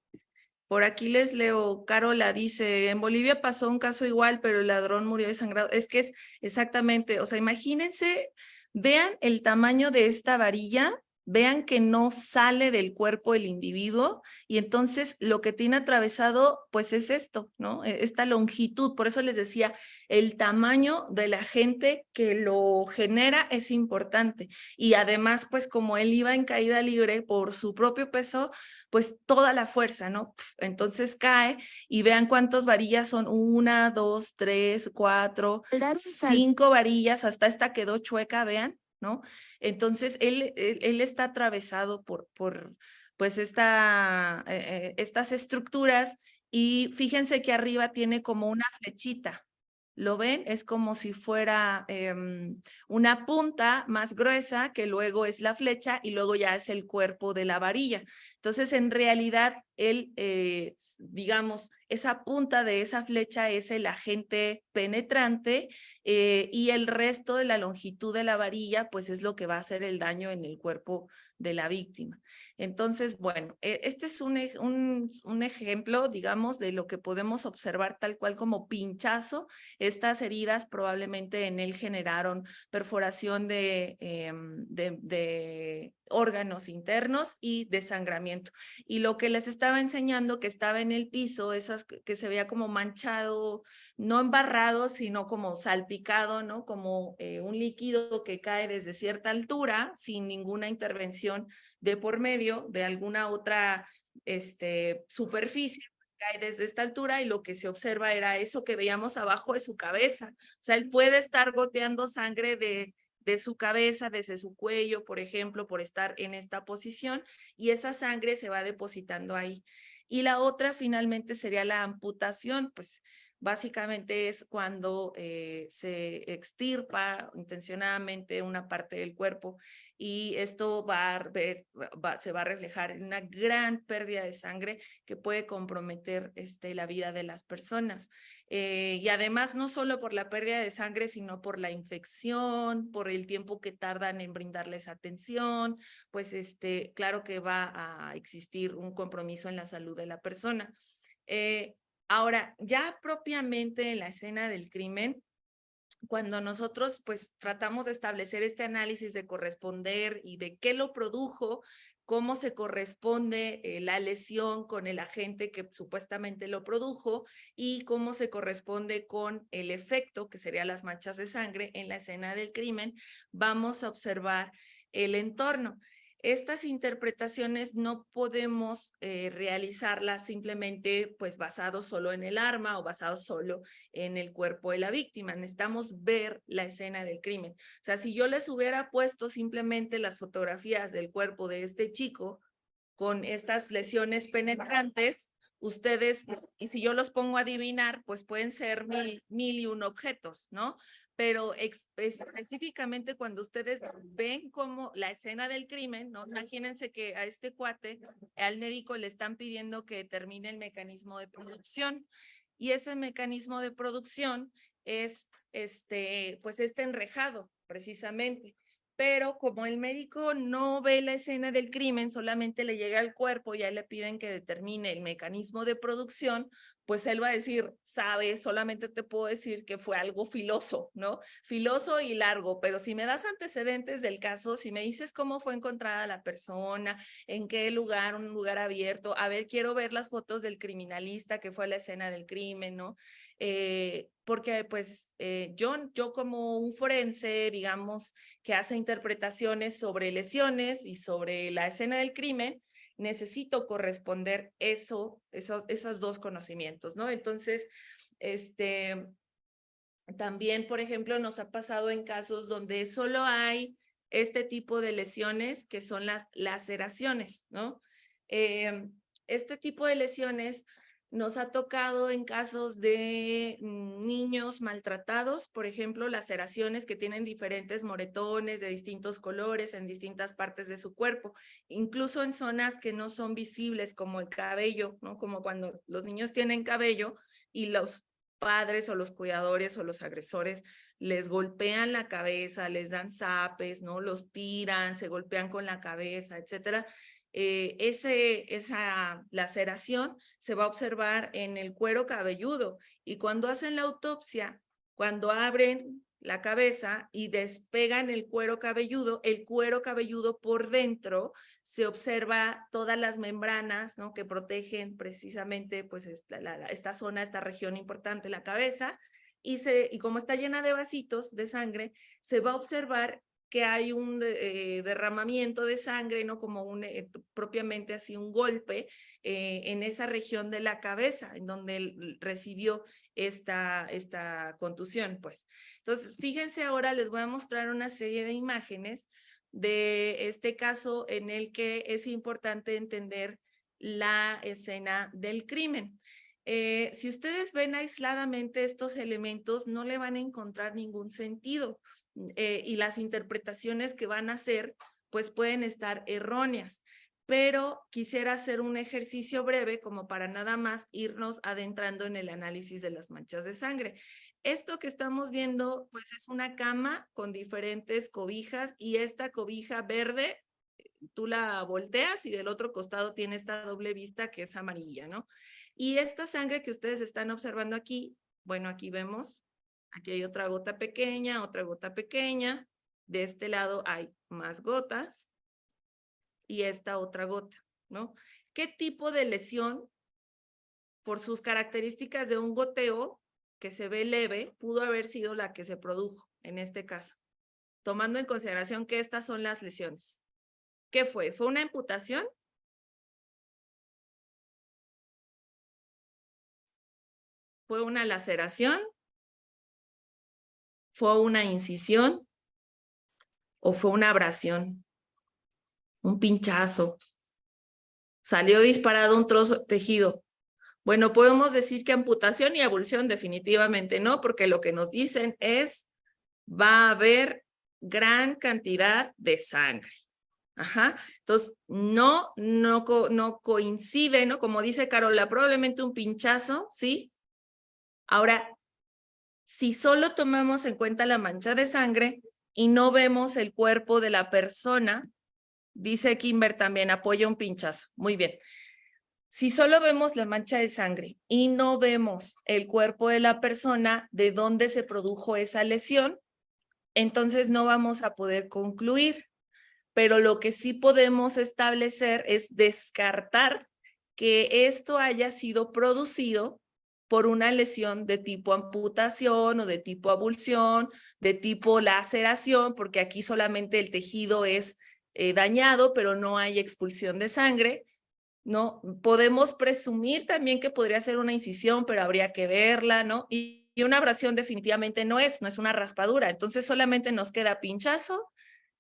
Por aquí les leo, Carola dice, en Bolivia pasó un caso igual, pero el ladrón murió desangrado. Es que es exactamente, o sea, imagínense, vean el tamaño de esta varilla, vean que no sale del cuerpo el individuo y entonces lo que tiene atravesado pues es esto, ¿no? Esta longitud, por eso les decía, el tamaño de la gente que lo genera es importante y además pues como él iba en caída libre por su propio peso, pues toda la fuerza, ¿no? Entonces cae y vean cuántas varillas son, 1, 2, 3, 4, 5 varillas, hasta esta quedó chueca, vean, ¿no? Entonces él está atravesado por pues estas estructuras y fíjense que arriba tiene como una flechita. ¿Lo ven? Es como si fuera una punta más gruesa que luego es la flecha y luego ya es el cuerpo de la varilla. Entonces, en realidad, él, digamos, esa punta de esa flecha es el agente penetrante y el resto de la longitud de la varilla, pues es lo que va a hacer el daño en el cuerpo de la víctima. Entonces, bueno, este es un ejemplo, digamos, de lo que podemos observar tal cual como pinchazo. Estas heridas probablemente en él generaron perforación de órganos internos y desangramiento. Y lo que les estaba enseñando que estaba en el piso, esas que se veía como manchado, no embarrado, sino como salpicado, ¿no? Como un líquido que cae desde cierta altura sin ninguna intervención de por medio de alguna otra superficie, pues cae desde esta altura y lo que se observa era eso que veíamos abajo de su cabeza. O sea, él puede estar goteando sangre de su cabeza, desde su cuello, por ejemplo, por estar en esta posición, y esa sangre se va depositando ahí. Y la otra finalmente sería la amputación, pues básicamente es cuando se extirpa intencionadamente una parte del cuerpo y esto se va a reflejar en una gran pérdida de sangre que puede comprometer la vida de las personas. Y además no solo por la pérdida de sangre, sino por la infección, por el tiempo que tardan en brindarles atención, pues claro que va a existir un compromiso en la salud de la persona. Ahora, ya propiamente en la escena del crimen, cuando nosotros pues tratamos de establecer este análisis de corresponder y de qué lo produjo, cómo se corresponde la lesión con el agente que supuestamente lo produjo y cómo se corresponde con el efecto, que serían las manchas de sangre en la escena del crimen, vamos a observar el entorno. Estas interpretaciones no podemos realizarlas simplemente pues basados solo en el arma o basados solo en el cuerpo de la víctima. Necesitamos ver la escena del crimen. O sea, si yo les hubiera puesto simplemente las fotografías del cuerpo de este chico con estas lesiones penetrantes, ustedes, y si yo los pongo a adivinar, pues pueden ser mil y un objetos, ¿no? Pero específicamente cuando ustedes ven como la escena del crimen, ¿no? Imagínense que a este cuate, al médico le están pidiendo que determine el mecanismo de producción y ese mecanismo de producción es pues este enrejado precisamente. Pero como el médico no ve la escena del crimen, solamente le llega al cuerpo y ya le piden que determine el mecanismo de producción, pues él va a decir, sabe, solamente te puedo decir que fue algo filoso, ¿no? Filoso y largo, pero si me das antecedentes del caso, si me dices cómo fue encontrada la persona, en qué lugar, un lugar abierto, a ver, quiero ver las fotos del criminalista que fue a la escena del crimen, ¿no? Porque pues yo como un forense, digamos, que hace interpretaciones sobre lesiones y sobre la escena del crimen, necesito corresponder esos dos conocimientos, ¿no? Entonces, también, por ejemplo, nos ha pasado en casos donde solo hay este tipo de lesiones que son las laceraciones, ¿no? Este tipo de lesiones nos ha tocado en casos de niños maltratados, por ejemplo, laceraciones que tienen diferentes moretones de distintos colores en distintas partes de su cuerpo, incluso en zonas que no son visibles como el cabello, ¿no? Como cuando los niños tienen cabello y los padres o los cuidadores o los agresores les golpean la cabeza, les dan zapes, ¿no? Los tiran, se golpean con la cabeza, etcétera. Esa laceración se va a observar en el cuero cabelludo y cuando hacen la autopsia, cuando abren la cabeza y despegan el cuero cabelludo por dentro se observa todas las membranas, ¿no? Que protegen precisamente pues esta zona, esta región importante, la cabeza, y como está llena de vasitos de sangre, se va a observar que hay un derramamiento de sangre, ¿no? Como propiamente así un golpe en esa región de la cabeza, en donde él recibió esta contusión, pues. Entonces, fíjense ahora, les voy a mostrar una serie de imágenes de este caso en el que es importante entender la escena del crimen. Si ustedes ven aisladamente estos elementos, no le van a encontrar ningún sentido. Y las interpretaciones que van a hacer pues pueden estar erróneas, pero quisiera hacer un ejercicio breve como para nada más irnos adentrando en el análisis de las manchas de sangre. Esto que estamos viendo pues es una cama con diferentes cobijas y esta cobija verde tú la volteas y del otro costado tiene esta doble vista que es amarilla, ¿no? Y esta sangre que ustedes están observando aquí, bueno, aquí vemos. Aquí hay otra gota pequeña, de este lado hay más gotas y esta otra gota, ¿no? ¿Qué tipo de lesión, por sus características de un goteo que se ve leve, pudo haber sido la que se produjo en este caso? Tomando en consideración que estas son las lesiones. ¿Qué fue? ¿Fue una amputación? ¿Fue una laceración? ¿Fue una incisión? ¿O fue una abrasión? Un pinchazo. ¿Salió disparado un trozo de tejido? Bueno, podemos decir que amputación y abulsión definitivamente no, porque lo que nos dicen es va a haber gran cantidad de sangre. Ajá. Entonces, no coincide, ¿no? Como dice Carola, probablemente un pinchazo, ¿sí? Ahora, si solo tomamos en cuenta la mancha de sangre y no vemos el cuerpo de la persona, dice Kimber también, apoya un pinchazo. Muy bien. Si solo vemos la mancha de sangre y no vemos el cuerpo de la persona, de dónde se produjo esa lesión, entonces no vamos a poder concluir. Pero lo que sí podemos establecer es descartar que esto haya sido producido por una lesión de tipo amputación o de tipo abulsión, de tipo laceración, porque aquí solamente el tejido es dañado, pero no hay expulsión de sangre, ¿no? Podemos presumir también que podría ser una incisión, pero habría que verla, ¿no? Y una abrasión definitivamente no es una raspadura, entonces solamente nos queda pinchazo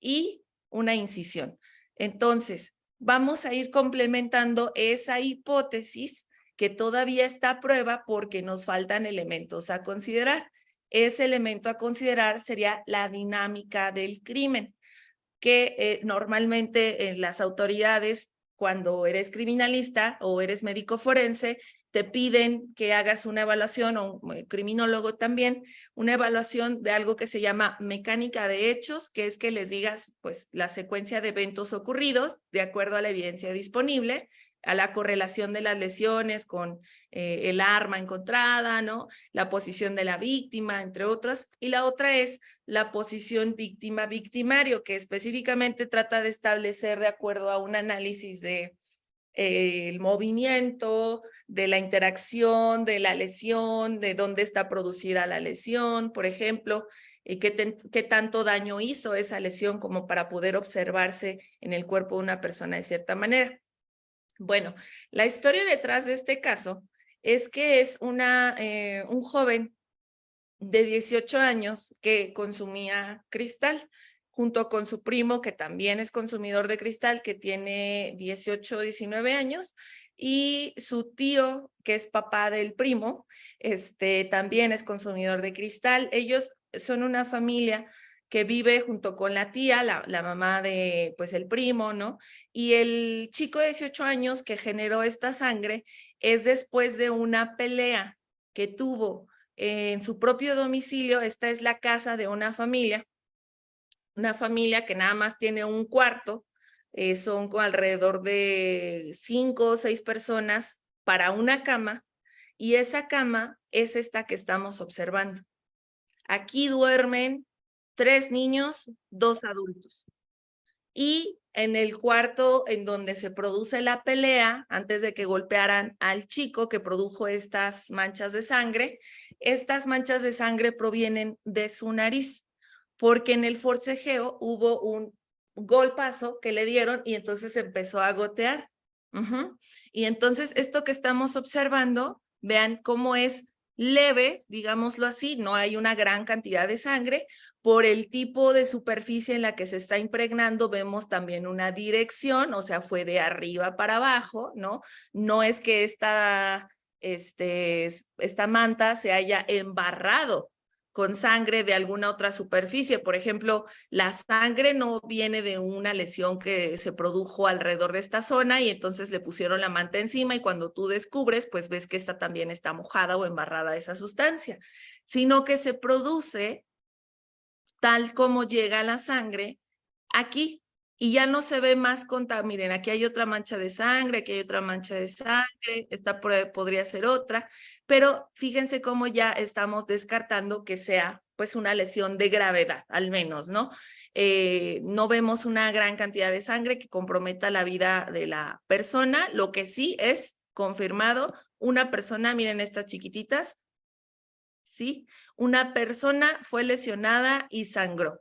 y una incisión. Entonces, vamos a ir complementando esa hipótesis que todavía está a prueba porque nos faltan elementos a considerar. Ese elemento a considerar sería la dinámica del crimen, que normalmente las autoridades, cuando eres criminalista o eres médico forense, te piden que hagas una evaluación, o un criminólogo también, una evaluación de algo que se llama mecánica de hechos, que es que les digas pues la secuencia de eventos ocurridos de acuerdo a la evidencia disponible, a la correlación de las lesiones con el arma encontrada, ¿no? La posición de la víctima, entre otras. Y la otra es la posición víctima-victimario, que específicamente trata de establecer de acuerdo a un análisis de el movimiento, de la interacción, de la lesión, de dónde está producida la lesión, por ejemplo, qué tanto daño hizo esa lesión como para poder observarse en el cuerpo de una persona de cierta manera. Bueno, la historia detrás de este caso es que es un joven de 18 años que consumía cristal, junto con su primo, que también es consumidor de cristal, que tiene 18 o 19 años, y su tío, que es papá del primo, también es consumidor de cristal. Ellos son una familia que vive junto con la tía, la mamá de, pues, el primo, ¿no? Y el chico de 18 años que generó esta sangre es después de una pelea que tuvo en su propio domicilio. Esta es la casa de una familia que nada más tiene un cuarto, son alrededor de 5 o 6 personas para una cama, y esa cama es esta que estamos observando. Aquí duermen 3 niños, 2 adultos. Y en el cuarto en donde se produce la pelea, antes de que golpearan al chico que produjo estas manchas de sangre, estas manchas de sangre provienen de su nariz, porque en el forcejeo hubo un golpazo que le dieron y entonces empezó a gotear. Y entonces esto que estamos observando, vean cómo es leve, digámoslo así, no hay una gran cantidad de sangre. Por el tipo de superficie en la que se está impregnando, vemos también una dirección, o sea, fue de arriba para abajo, ¿no? No es que esta manta se haya embarrado con sangre de alguna otra superficie. Por ejemplo, la sangre no viene de una lesión que se produjo alrededor de esta zona y entonces le pusieron la manta encima, y cuando tú descubres, pues ves que esta también está mojada o embarrada de esa sustancia, sino que se produce tal como llega la sangre aquí, y ya no se ve más miren, aquí hay otra mancha de sangre, aquí hay otra mancha de sangre, esta podría ser otra, pero fíjense cómo ya estamos descartando que sea pues una lesión de gravedad, al menos, ¿no? No vemos una gran cantidad de sangre que comprometa la vida de la persona. Lo que sí es confirmado, una persona, miren estas chiquititas, ¿sí? Una persona fue lesionada y sangró.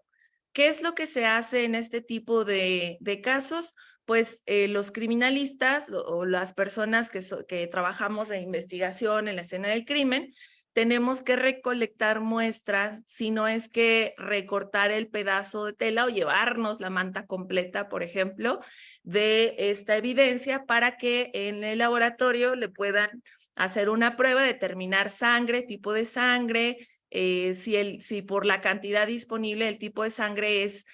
¿Qué es lo que se hace en este tipo de casos? Pues los criminalistas o las personas que trabajamos de investigación en la escena del crimen, tenemos que recolectar muestras, si no es que recortar el pedazo de tela o llevarnos la manta completa, por ejemplo, de esta evidencia, para que en el laboratorio le puedan hacer una prueba, determinar sangre, tipo de sangre, si por la cantidad disponible el tipo de sangre es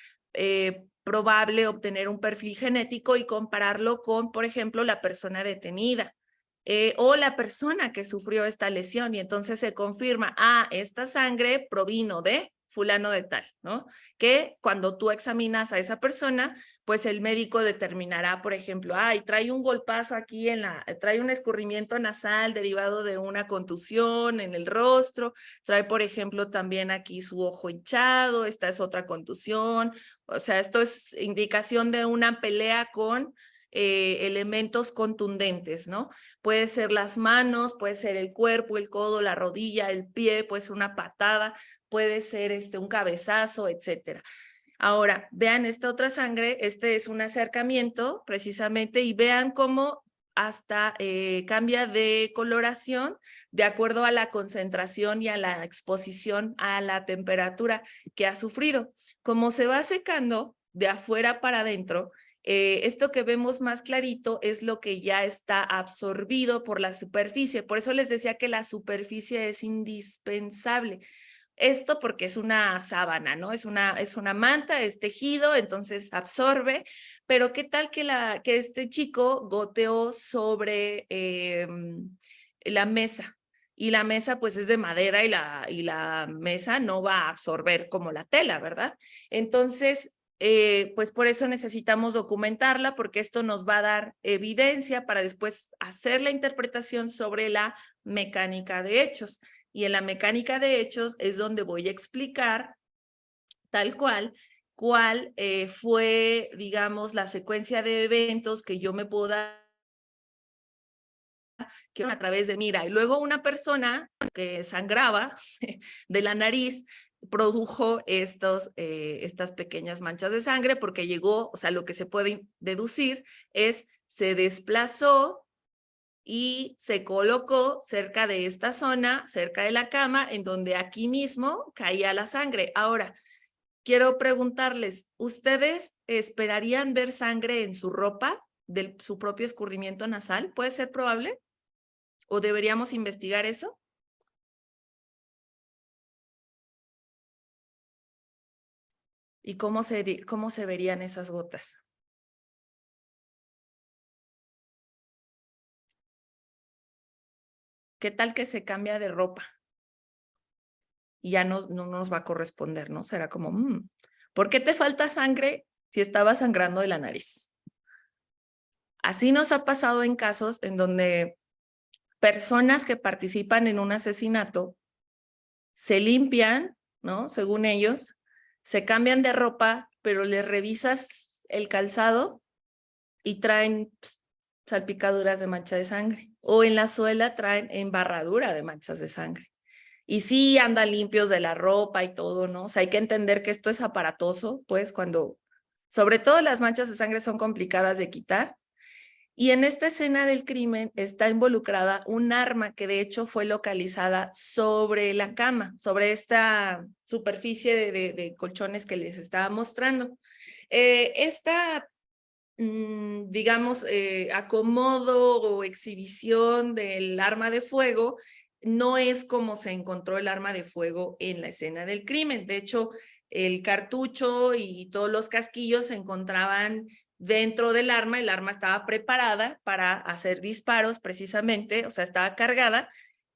probable obtener un perfil genético y compararlo con, por ejemplo, la persona detenida o la persona que sufrió esta lesión, y entonces se confirma, esta sangre provino de fulano de tal, ¿no? Que cuando tú examinas a esa persona, pues el médico determinará, por ejemplo, trae un golpazo aquí trae un escurrimiento nasal derivado de una contusión en el rostro, trae, por ejemplo, también aquí su ojo hinchado, esta es otra contusión, o sea, esto es indicación de una pelea con elementos contundentes, ¿no? Puede ser las manos, puede ser el cuerpo, el codo, la rodilla, el pie, puede ser una patada, puede ser un cabezazo, etcétera. Ahora, vean esta otra sangre, este es un acercamiento precisamente, y vean cómo hasta cambia de coloración de acuerdo a la concentración y a la exposición a la temperatura que ha sufrido. Como se va secando de afuera para adentro, esto que vemos más clarito es lo que ya está absorbido por la superficie. Por eso les decía que la superficie es indispensable. Esto porque es una sábana, ¿no? Es una manta, es tejido, entonces absorbe, pero ¿qué tal que este chico goteó sobre la mesa. Y la mesa pues es de madera y la mesa no va a absorber como la tela, ¿verdad? Entonces, pues por eso necesitamos documentarla, porque esto nos va a dar evidencia para después hacer la interpretación sobre la mecánica de hechos. Y en la mecánica de hechos es donde voy a explicar tal cual cuál fue, digamos, la secuencia de eventos que yo me puedo dar que a través de mira. Y luego una persona que sangraba de la nariz produjo estas pequeñas manchas de sangre porque llegó, o sea, lo que se puede deducir es se desplazó y se colocó cerca de esta zona, cerca de la cama, en donde aquí mismo caía la sangre. Ahora, quiero preguntarles, ¿ustedes esperarían ver sangre en su ropa de su propio escurrimiento nasal? ¿Puede ser probable? ¿O deberíamos investigar eso? ¿Y cómo se verían esas gotas? ¿Qué tal que se cambia de ropa? Y ya no nos va a corresponder, ¿no? Será como, ¿por qué te falta sangre si estaba sangrando de la nariz? Así nos ha pasado en casos en donde personas que participan en un asesinato se limpian, ¿no? Según ellos, se cambian de ropa, pero les revisas el calzado y traen salpicaduras de mancha de sangre. O en la suela traen embarradura de manchas de sangre. Y sí andan limpios de la ropa y todo, ¿no? O sea, hay que entender que esto es aparatoso, pues cuando, sobre todo las manchas de sangre son complicadas de quitar. Y en esta escena del crimen está involucrada un arma que de hecho fue localizada sobre la cama, sobre esta superficie de colchones que les estaba mostrando. Esta, digamos, acomodo o exhibición del arma de fuego no es como se encontró el arma de fuego en la escena del crimen. De hecho, el cartucho y todos los casquillos se encontraban dentro del arma. El arma estaba preparada para hacer disparos precisamente, o sea, estaba cargada.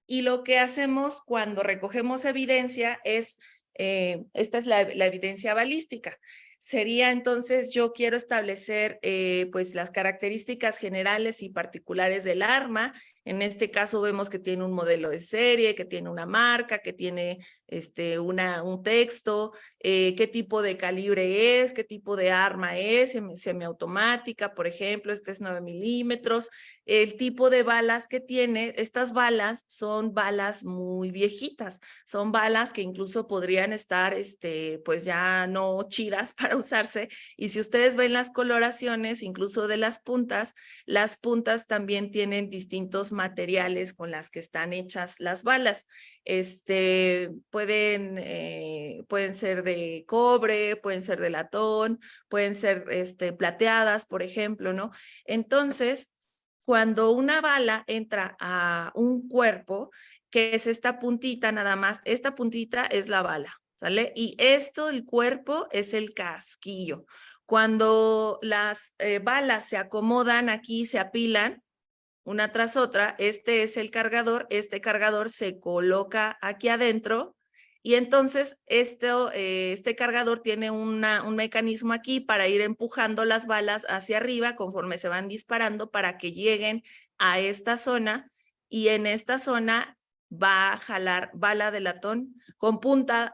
Y lo que hacemos cuando recogemos evidencia es, esta es la evidencia balística. Sería entonces, yo quiero establecer pues las características generales y particulares del arma. En este caso vemos que tiene un modelo de serie, que tiene una marca, que tiene un texto, qué tipo de calibre es, qué tipo de arma es, semiautomática, por ejemplo, este es 9 milímetros, el tipo de balas que tiene. Estas balas son balas muy viejitas, son balas que incluso podrían estar pues ya no chidas para usarse, y si ustedes ven las coloraciones incluso de las puntas también tienen distintos materiales con las que están hechas las balas. Pueden ser de cobre, pueden ser de latón, pueden ser plateadas, por ejemplo, ¿no? Entonces, cuando una bala entra a un cuerpo, que es esta puntita nada más, esta puntita es la bala, ¿sale? Y esto, el cuerpo, es el casquillo. Cuando las balas se acomodan aquí, se apilan una tras otra, este es el cargador, este cargador se coloca aquí adentro y entonces este cargador tiene un mecanismo aquí para ir empujando las balas hacia arriba conforme se van disparando para que lleguen a esta zona, y en esta zona va a jalar bala de latón con punta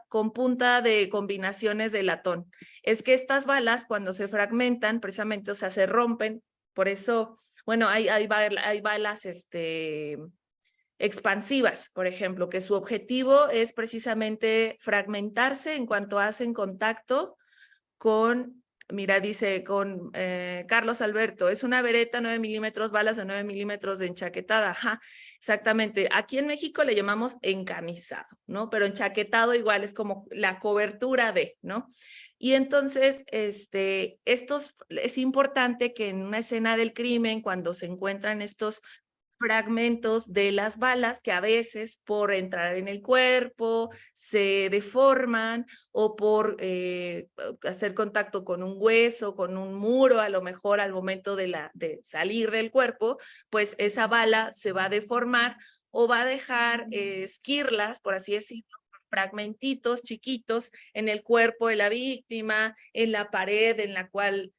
de combinaciones de latón. Es que estas balas cuando se fragmentan precisamente, o sea, se rompen, por eso, bueno, hay balas expansivas, por ejemplo, que su objetivo es precisamente fragmentarse en cuanto hacen contacto con, mira, dice con Carlos Alberto, es una Beretta 9 milímetros, balas de 9 milímetros de enchaquetada. Ajá, exactamente. Aquí en México le llamamos encamisado, ¿no? Pero enchaquetado igual es como la cobertura de, ¿no? Y entonces, es importante que en una escena del crimen, cuando se encuentran estos fragmentos de las balas que a veces por entrar en el cuerpo se deforman o por hacer contacto con un hueso, con un muro, a lo mejor al momento de salir del cuerpo, pues esa bala se va a deformar o va a dejar esquirlas, por así decirlo, fragmentitos chiquitos en el cuerpo de la víctima, en la pared en la cual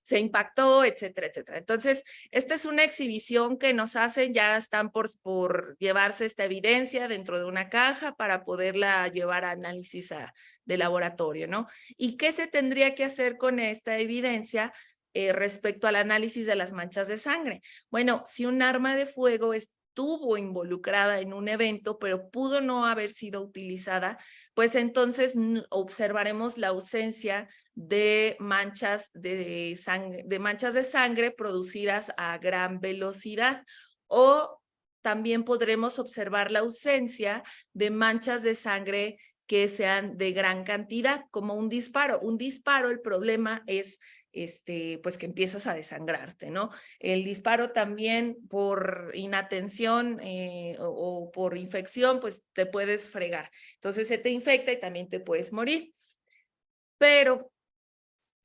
se impactó, etcétera, etcétera. Entonces, esta es una exhibición que nos hacen, ya están por llevarse esta evidencia dentro de una caja para poderla llevar a análisis de laboratorio, ¿no? ¿Y qué se tendría que hacer con esta evidencia respecto al análisis de las manchas de sangre? Bueno, si un arma de fuego estuvo involucrada en un evento, pero pudo no haber sido utilizada, pues entonces observaremos la ausencia de manchas de sangre producidas a gran velocidad, o también podremos observar la ausencia de manchas de sangre que sean de gran cantidad, como un disparo. Un disparo, el problema es pues que empiezas a desangrarte, ¿no? El disparo también por inatención o por infección, pues te puedes fregar. Entonces se te infecta y también te puedes morir. Pero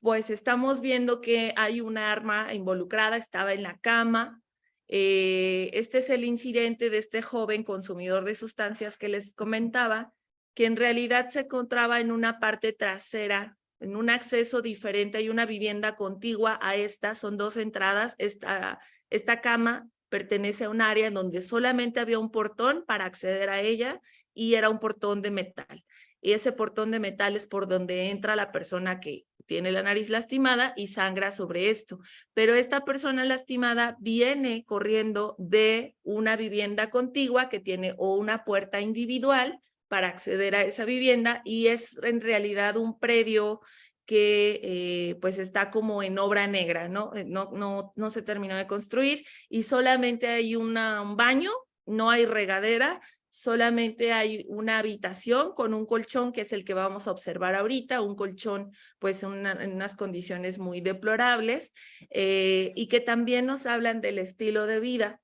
pues estamos viendo que hay un arma involucrada, estaba en la cama. Este es el incidente de este joven consumidor de sustancias que les comentaba, que en realidad se encontraba en una parte trasera, en un acceso diferente. Hay una vivienda contigua a esta, son dos entradas. Esta cama pertenece a un área en donde solamente había un portón para acceder a ella y era un portón de metal. Y ese portón de metal es por donde entra la persona que tiene la nariz lastimada y sangra sobre esto. Pero esta persona lastimada viene corriendo de una vivienda contigua que tiene o una puerta individual para acceder a esa vivienda, y es en realidad un predio que pues está como en obra negra, ¿no? No se terminó de construir y solamente hay un baño, no hay regadera. Solamente hay una habitación con un colchón, que es el que vamos a observar ahorita, un colchón pues en unas condiciones muy deplorables, y que también nos hablan del estilo de vida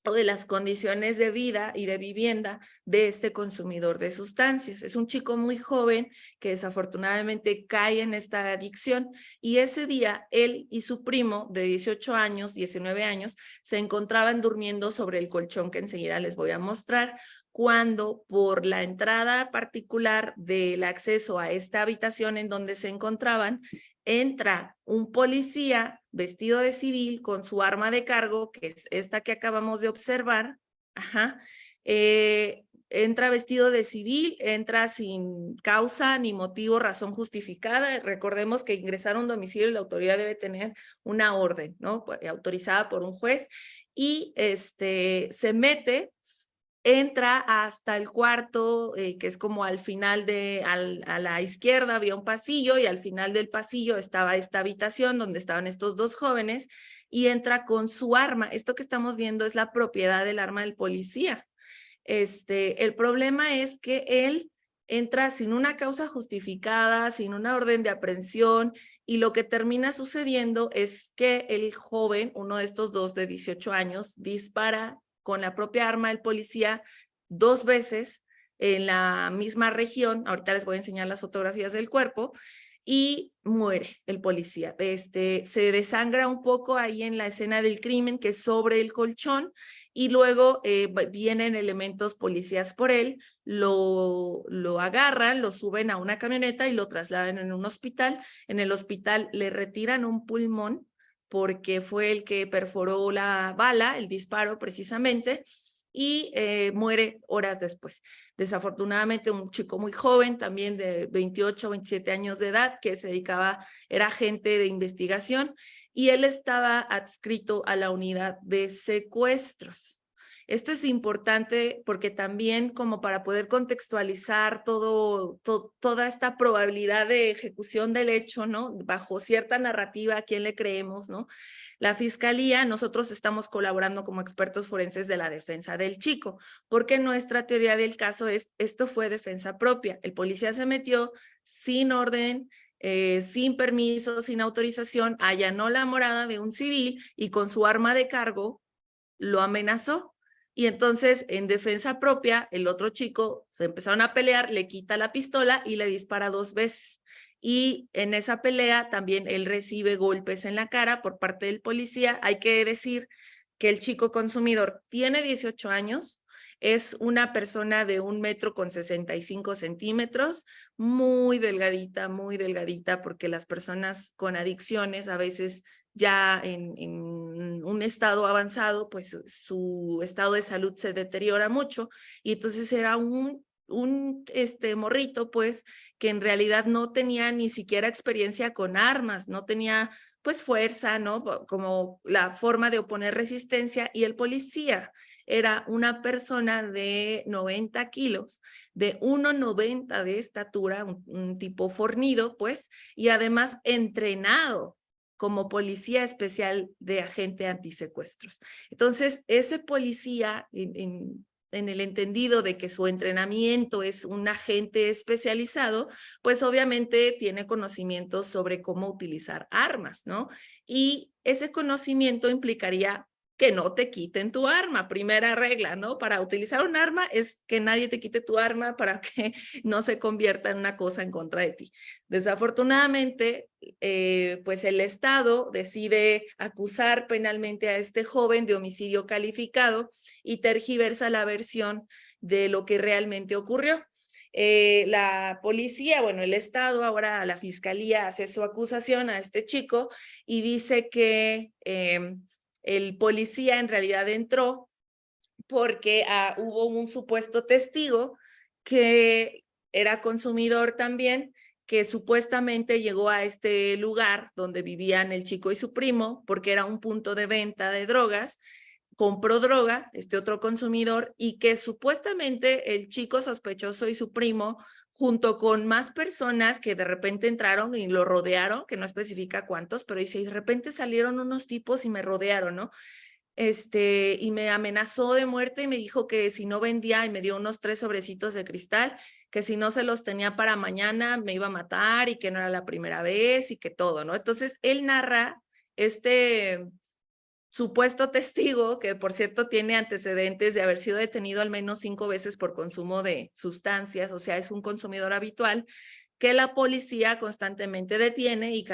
o de las condiciones de vida y de vivienda de este consumidor de sustancias. Es un chico muy joven que desafortunadamente cae en esta adicción, y ese día él y su primo de 18 años, 19 años, se encontraban durmiendo sobre el colchón que enseguida les voy a mostrar, cuando por la entrada particular del acceso a esta habitación en donde se encontraban, entra un policía vestido de civil con su arma de cargo, que es esta que acabamos de observar. Entra vestido de civil, entra sin causa ni motivo, razón justificada. Recordemos que ingresar a un domicilio la autoridad debe tener una orden, ¿no? Autorizada por un juez, y se mete, entra hasta el cuarto, que es como al final a la izquierda había un pasillo, y al final del pasillo estaba esta habitación donde estaban estos dos jóvenes, y entra con su arma. Esto que estamos viendo es la propiedad del arma del policía. El problema es que él entra sin una causa justificada, sin una orden de aprehensión, y lo que termina sucediendo es que el joven, uno de estos dos de 18 años, dispara con la propia arma del policía 2 veces en la misma región. Ahorita les voy a enseñar las fotografías del cuerpo, y muere el policía. Se desangra un poco ahí en la escena del crimen, que es sobre el colchón, y luego vienen elementos policías por él, lo agarran, lo suben a una camioneta y lo trasladan en un hospital. En el hospital le retiran un pulmón porque fue el que perforó la bala, el disparo precisamente, y muere horas después. Desafortunadamente, un chico muy joven, también de 28 o 27 años de edad, que se dedicaba, era agente de investigación, y él estaba adscrito a la unidad de secuestros. Esto es importante porque también, como para poder contextualizar toda esta probabilidad de ejecución del hecho, ¿no? Bajo cierta narrativa, ¿a quién le creemos, no? La fiscalía, nosotros estamos colaborando como expertos forenses de la defensa del chico, porque nuestra teoría del caso es, esto fue defensa propia. El policía se metió sin orden, sin permiso, sin autorización, allanó la morada de un civil y con su arma de cargo lo amenazó. Y entonces, en defensa propia, el otro chico se empezaron a pelear, le quita la pistola y le dispara 2 veces. Y en esa pelea también él recibe golpes en la cara por parte del policía. Hay que decir que el chico consumidor tiene 18 años, es una persona de 1,65 m, muy delgadita, porque las personas con adicciones a veces ya en un estado avanzado, pues su estado de salud se deteriora mucho, y entonces era un morrito, pues, que en realidad no tenía ni siquiera experiencia con armas, no tenía pues fuerza, ¿no? Como la forma de oponer resistencia, y el policía era una persona de 90 kilos, de 1,90 de estatura, un tipo fornido, pues, y además entrenado como policía especial de agente antisecuestros. Entonces, ese policía, en el entendido de que su entrenamiento es un agente especializado, pues obviamente tiene conocimientos sobre cómo utilizar armas, ¿no? Y ese conocimiento implicaría que no te quiten tu arma. Primera regla, ¿no? Para utilizar un arma es que nadie te quite tu arma para que no se convierta en una cosa en contra de ti. Desafortunadamente, pues el Estado decide acusar penalmente a este joven de homicidio calificado y tergiversa la versión de lo que realmente ocurrió. La policía, bueno, el Estado, ahora la fiscalía hace su acusación a este chico y dice que el policía en realidad entró porque hubo un supuesto testigo que era consumidor también, que supuestamente llegó a este lugar donde vivían el chico y su primo, porque era un punto de venta de drogas, compró droga, este otro consumidor, y que supuestamente el chico sospechoso y su primo, junto con más personas que de repente entraron y lo rodearon, que no especifica cuántos, pero dice, y de repente salieron unos tipos y me rodearon, ¿no? Y me amenazó de muerte y me dijo que si no vendía, y me dio unos 3 sobrecitos de cristal, que si no se los tenía para mañana me iba a matar y que no era la primera vez y que todo, ¿no? Entonces él narra este supuesto testigo, que por cierto tiene antecedentes de haber sido detenido al menos 5 veces por consumo de sustancias, o sea, es un consumidor habitual, que la policía constantemente detiene y que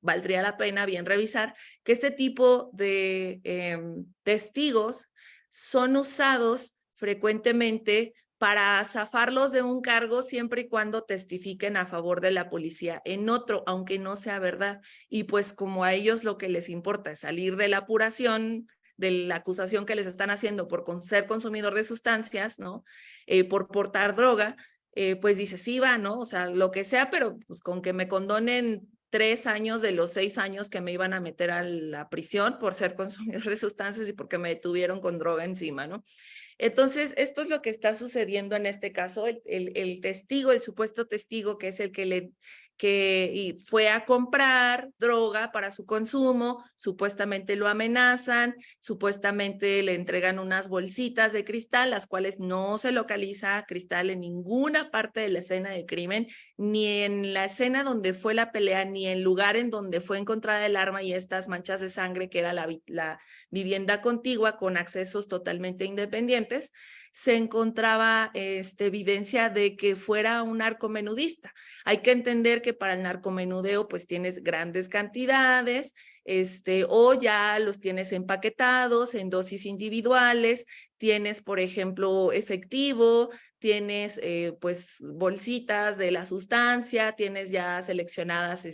valdría la pena bien revisar que este tipo de testigos son usados frecuentemente para zafarlos de un cargo siempre y cuando testifiquen a favor de la policía en otro, aunque no sea verdad. Y pues como a ellos lo que les importa es salir de la apuración, de la acusación que les están haciendo por ser consumidor de sustancias, ¿no? Por portar droga, pues dice, sí va, ¿no? O sea, lo que sea, pero pues con que me condonen 3 años de los 6 años que me iban a meter a la prisión por ser consumidor de sustancias y porque me detuvieron con droga encima, ¿no? Entonces, esto es lo que está sucediendo en este caso. El testigo, el supuesto testigo, que es el que fue a comprar droga para su consumo, supuestamente lo amenazan, supuestamente le entregan unas bolsitas de cristal, las cuales no se localiza cristal en ninguna parte de la escena del crimen, ni en la escena donde fue la pelea, ni en el lugar en donde fue encontrada el arma y estas manchas de sangre, que era la vivienda contigua con accesos totalmente independientes, se encontraba evidencia de que fuera un narcomenudista. Hay que entender que para el narcomenudeo pues tienes grandes cantidades, o ya los tienes empaquetados en dosis individuales, tienes por ejemplo efectivo, tienes pues bolsitas de la sustancia, tienes ya seleccionadas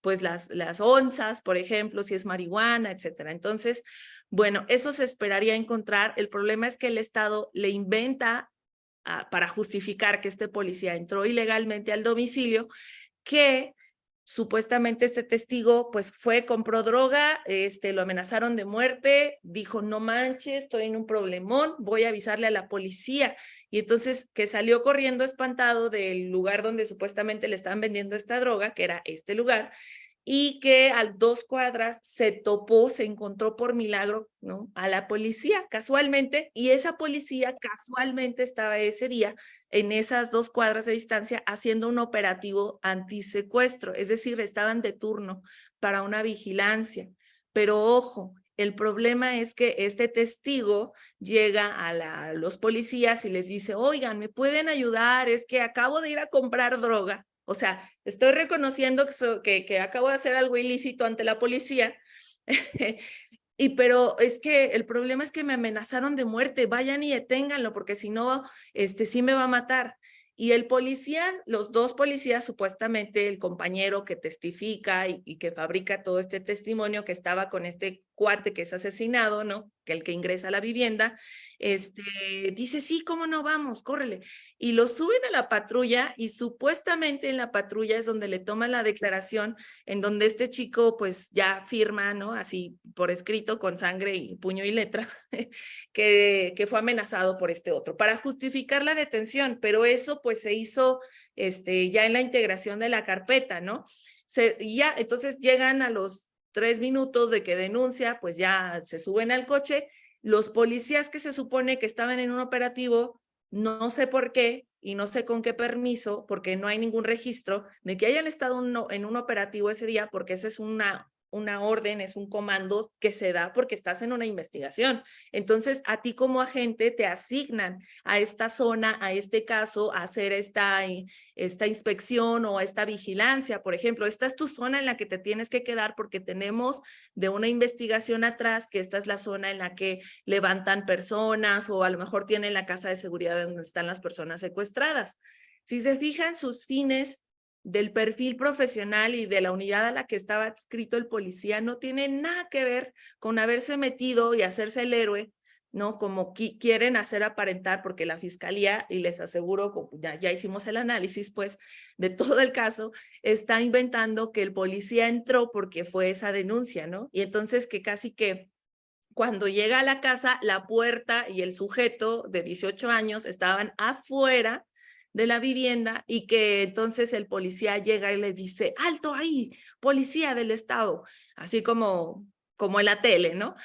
pues las onzas, por ejemplo, si es marihuana, etcétera. Entonces, bueno, eso se esperaría encontrar. El problema es que el Estado le inventa para justificar que este policía entró ilegalmente al domicilio, que supuestamente este testigo pues compró droga, lo amenazaron de muerte, dijo no manches, estoy en un problemón, voy a avisarle a la policía, y entonces que salió corriendo espantado del lugar donde supuestamente le estaban vendiendo esta droga, que era este lugar, y que a 2 cuadras se encontró por milagro, ¿no? A la policía casualmente, y esa policía casualmente estaba ese día en esas 2 cuadras de distancia haciendo un operativo antisecuestro, es decir, estaban de turno para una vigilancia. Pero ojo, el problema es que este testigo llega a los policías y les dice, oigan, ¿me pueden ayudar? Es que acabo de ir a comprar droga. O sea, estoy reconociendo que acabo de hacer algo ilícito ante la policía pero es que el problema es que me amenazaron de muerte, vayan y deténganlo, porque si no, sí me va a matar. Y el policía, los dos policías, supuestamente el compañero que testifica y que fabrica todo este testimonio, que estaba con este cuate que es asesinado, ¿no? Que el que ingresa a la vivienda, dice, sí, ¿cómo no vamos? Córrele. Y lo suben a la patrulla y supuestamente en la patrulla es donde le toman la declaración, en donde este chico pues ya firma, ¿no? Así por escrito, con sangre y puño y letra, que fue amenazado por este otro, para justificar la detención, pero eso pues se hizo ya en la integración de la carpeta, ¿no? Ya, entonces llegan a los 3 minutos de que denuncia, pues ya se suben al coche, los policías que se supone que estaban en un operativo, no sé por qué y no sé con qué permiso, porque no hay ningún registro de que hayan estado en un operativo ese día, porque esa es una orden, es un comando que se da porque estás en una investigación. Entonces, a ti como agente te asignan a esta zona, a este caso, a hacer esta inspección o esta vigilancia. Por ejemplo, esta es tu zona en la que te tienes que quedar porque tenemos de una investigación atrás que esta es la zona en la que levantan personas o a lo mejor tienen la casa de seguridad donde están las personas secuestradas. Si se fijan, sus fines del perfil profesional y de la unidad a la que estaba adscrito el policía no tiene nada que ver con haberse metido y hacerse el héroe, ¿no? Como quieren hacer aparentar, porque la fiscalía, y les aseguro, ya hicimos el análisis, pues, de todo el caso, está inventando que el policía entró porque fue esa denuncia, ¿no? Y entonces que casi que cuando llega a la casa, la puerta y el sujeto de 18 años estaban afuera de la vivienda y que entonces el policía llega y le dice, alto ahí, policía del estado, así como en la tele, ¿no?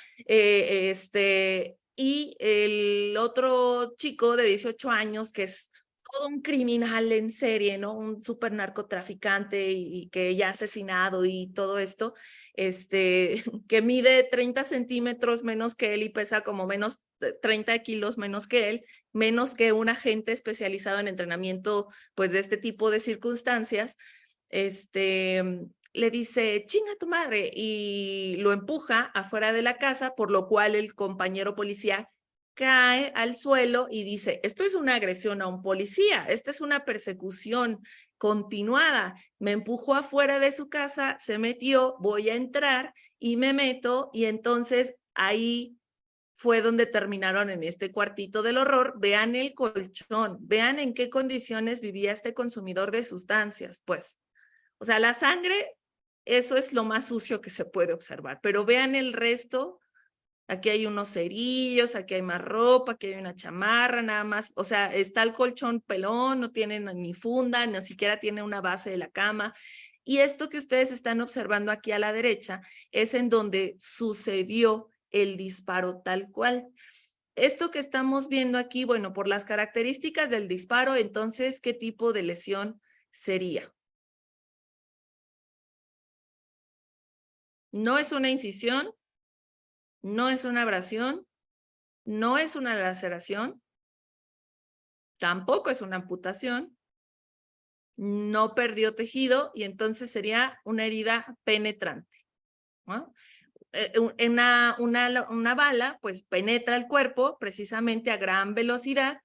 Y el otro chico de 18 años, que es todo un criminal en serie, ¿no? Un súper narcotraficante y que ya ha asesinado y todo esto, que mide 30 centímetros menos que él y pesa como menos 30 kilos menos que él, menos que un agente especializado en entrenamiento, pues de este tipo de circunstancias, le dice, chinga tu madre, y lo empuja afuera de la casa, por lo cual el compañero policía cae al suelo y dice, esto es una agresión a un policía, esta es una persecución continuada, me empujó afuera de su casa, se metió, voy a entrar y me meto y entonces ahí fue donde terminaron en este cuartito del horror. Vean el colchón, vean en qué condiciones vivía este consumidor de sustancias, pues. O sea, la sangre, eso es lo más sucio que se puede observar, pero vean el resto. Aquí hay unos cerillos, aquí hay más ropa, aquí hay una chamarra, nada más. O sea, está el colchón pelón, no tiene ni funda, ni siquiera tiene una base de la cama. Y esto que ustedes están observando aquí a la derecha es en donde sucedió el disparo tal cual. Esto que estamos viendo aquí, bueno, por las características del disparo, entonces, ¿qué tipo de lesión sería? No es una incisión, no es una abrasión, no es una laceración, tampoco es una amputación, no perdió tejido y entonces sería una herida penetrante, ¿no? Una bala pues penetra el cuerpo precisamente a gran velocidad,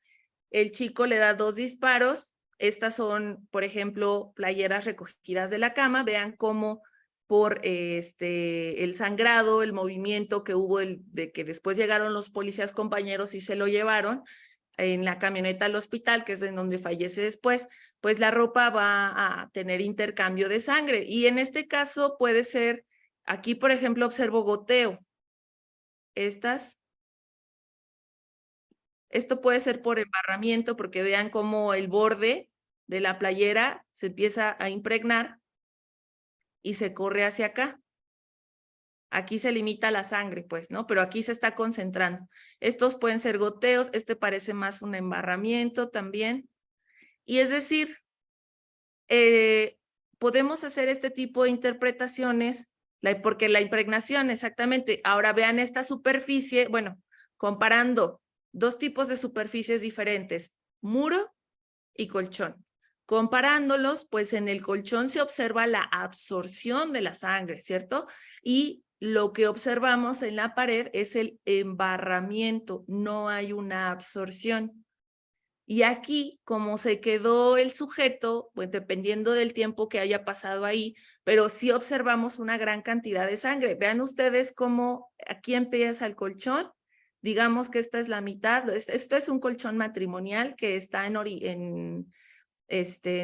el chico le da 2 disparos, estas son, por ejemplo, playeras recogidas de la cama, vean cómo por el sangrado, el movimiento que hubo de que después llegaron los policías compañeros y se lo llevaron en la camioneta al hospital, que es en donde fallece después, pues la ropa va a tener intercambio de sangre. Y en este caso puede ser, aquí por ejemplo observo goteo. Esto puede ser por embarramiento, porque vean cómo el borde de la playera se empieza a impregnar y se corre hacia acá. Aquí se limita la sangre, pues, ¿no? Pero aquí se está concentrando. Estos pueden ser goteos, parece más un embarramiento también. Y es decir, podemos hacer este tipo de interpretaciones, porque la impregnación, exactamente. Ahora vean esta superficie, bueno, comparando 2 tipos de superficies diferentes, muro y colchón. Comparándolos, pues en el colchón se observa la absorción de la sangre, ¿cierto? Y lo que observamos en la pared es el embarramiento, no hay una absorción. Y aquí, como se quedó el sujeto, pues dependiendo del tiempo que haya pasado ahí, pero sí observamos una gran cantidad de sangre. Vean ustedes cómo aquí empieza el colchón. Digamos que esta es la mitad. Esto es un colchón matrimonial que está en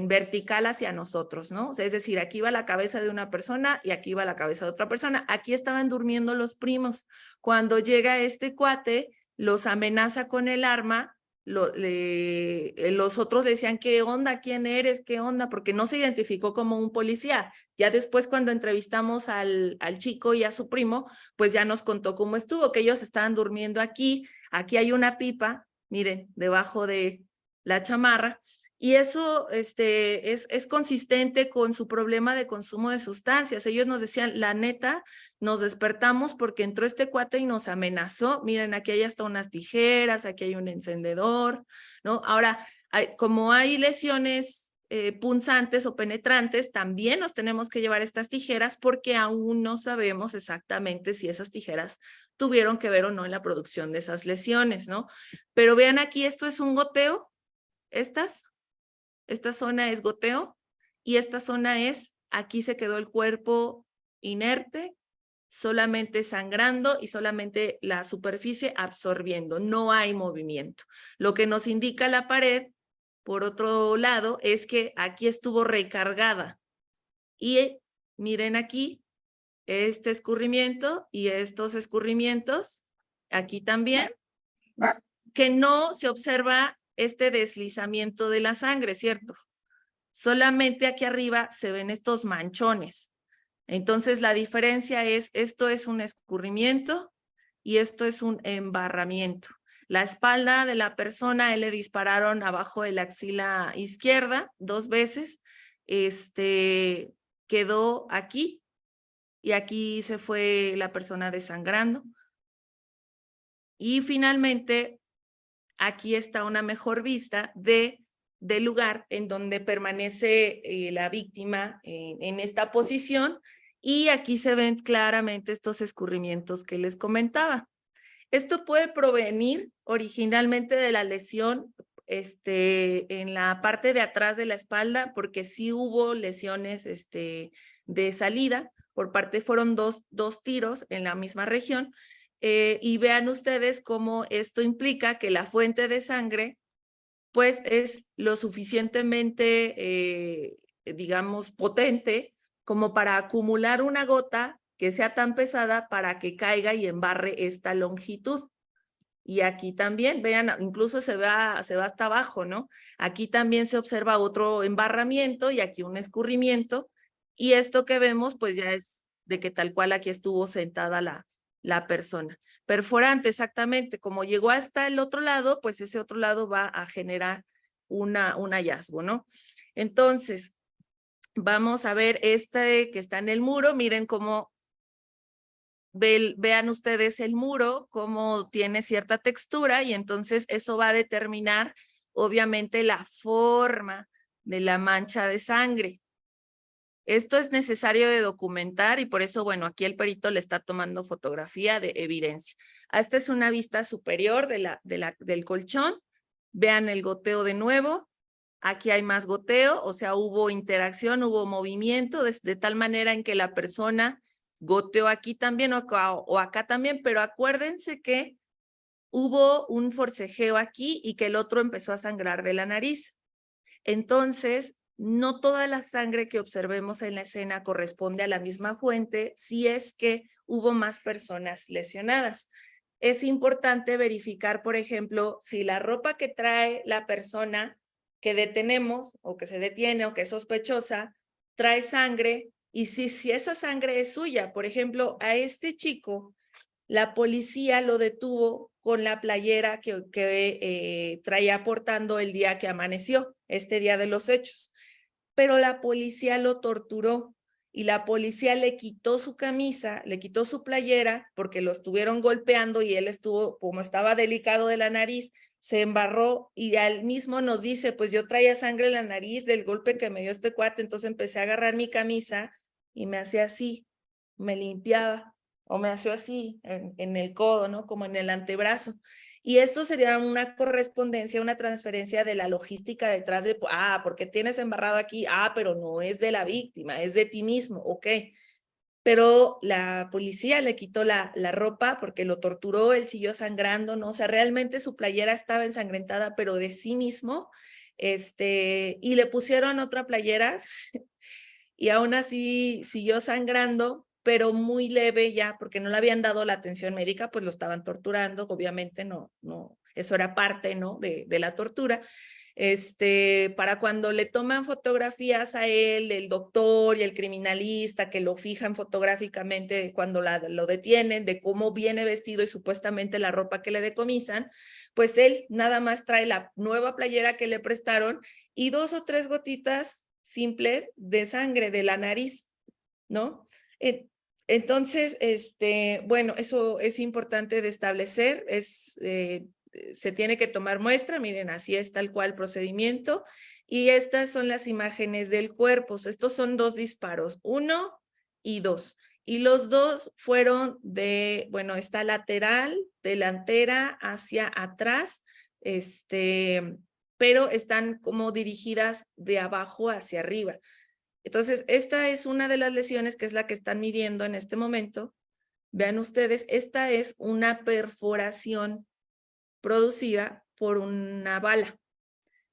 vertical hacia nosotros, ¿no? O sea, es decir, aquí va la cabeza de una persona y aquí va la cabeza de otra persona. Aquí estaban durmiendo los primos. Cuando llega este cuate, los amenaza con el arma. Los otros decían, ¿qué onda? ¿Quién eres? ¿Qué onda? Porque no se identificó como un policía. Ya después, cuando entrevistamos al chico y a su primo, pues ya nos contó cómo estuvo, que ellos estaban durmiendo aquí. Aquí hay una pipa, miren, debajo de la chamarra. Y eso es consistente con su problema de consumo de sustancias. Ellos nos decían, la neta, nos despertamos porque entró este cuate y nos amenazó. Miren, aquí hay hasta unas tijeras, aquí hay un encendedor, ¿no? Ahora, como hay lesiones punzantes o penetrantes, también nos tenemos que llevar estas tijeras porque aún no sabemos exactamente si esas tijeras tuvieron que ver o no en la producción de esas lesiones, ¿no? Pero vean aquí, esto es un goteo, esta zona es goteo y esta zona es, aquí se quedó el cuerpo inerte, solamente sangrando y solamente la superficie absorbiendo, no hay movimiento. Lo que nos indica la pared, por otro lado, es que aquí estuvo recargada. Y miren aquí, este escurrimiento y estos escurrimientos, aquí también, que no se observa este deslizamiento de la sangre, ¿cierto? Solamente aquí arriba se ven estos manchones. Entonces la diferencia es, esto es un escurrimiento y esto es un embarramiento. La espalda de la persona, él le dispararon abajo de la axila izquierda 2 veces, quedó aquí y aquí se fue la persona desangrando. Y finalmente, aquí está una mejor vista del lugar en donde permanece la víctima en esta posición y aquí se ven claramente estos escurrimientos que les comentaba. Esto puede provenir originalmente de la lesión en la parte de atrás de la espalda, porque sí hubo lesiones de salida, fueron dos tiros en la misma región, y vean ustedes cómo esto implica que la fuente de sangre pues es lo suficientemente, digamos, potente como para acumular una gota que sea tan pesada para que caiga y embarre esta longitud. Y aquí también, vean, incluso se va hasta abajo, ¿no? Aquí también se observa otro embarramiento y aquí un escurrimiento. Y esto que vemos, pues ya es de que tal cual aquí estuvo sentada la persona. Perforante, exactamente. Como llegó hasta el otro lado, pues ese otro lado va a generar un hallazgo, ¿no? Entonces, vamos a ver este que está en el muro. Miren cómo vean ustedes el muro, cómo tiene cierta textura y entonces eso va a determinar obviamente la forma de la mancha de sangre. Esto es necesario de documentar y por eso, bueno, aquí el perito le está tomando fotografía de evidencia. Esta es una vista superior del colchón. Vean el goteo de nuevo. Aquí hay más goteo, o sea, hubo interacción, hubo movimiento de tal manera en que la persona goteó aquí también o acá también, pero acuérdense que hubo un forcejeo aquí y que el otro empezó a sangrar de la nariz. Entonces, no toda la sangre que observemos en la escena corresponde a la misma fuente si es que hubo más personas lesionadas. Es importante verificar, por ejemplo, si la ropa que trae la persona que detenemos o que se detiene o que es sospechosa trae sangre y si esa sangre es suya. Por ejemplo, a este chico la policía lo detuvo con la playera que traía portando el día que amaneció, este día de los hechos. Pero la policía lo torturó y la policía le quitó su camisa, le quitó su playera porque lo estuvieron golpeando y él estuvo, como estaba delicado de la nariz, se embarró y al mismo nos dice, pues yo traía sangre en la nariz del golpe que me dio este cuate, entonces empecé a agarrar mi camisa y me hacía así, me limpiaba o me hació así en el codo, ¿no? Como en el antebrazo. Y eso sería una correspondencia, una transferencia de la logística detrás de, porque tienes embarrado aquí, pero no es de la víctima, es de ti mismo, ok. Pero la policía le quitó la ropa porque lo torturó, él siguió sangrando, ¿no? O sea, realmente su playera estaba ensangrentada, pero de sí mismo, y le pusieron otra playera y aún así siguió sangrando, pero muy leve ya, porque no le habían dado la atención médica, pues lo estaban torturando, obviamente no, eso era parte, ¿no? de la tortura. Para cuando le toman fotografías a él, el doctor y el criminalista que lo fijan fotográficamente cuando lo detienen, de cómo viene vestido y supuestamente la ropa que le decomisan, pues él nada más trae la nueva playera que le prestaron y 2 o 3 gotitas simples de sangre de la nariz, ¿no? Entonces, bueno, eso es importante de establecer, se tiene que tomar muestra, miren, así es tal cual el procedimiento, y estas son las imágenes del cuerpo. Estos son 2 disparos, 1 y 2, y los 2 fueron bueno, está lateral, delantera hacia atrás, pero están como dirigidas de abajo hacia arriba. Entonces, esta es una de las lesiones que es la que están midiendo en este momento. Vean ustedes, esta es una perforación producida por una bala.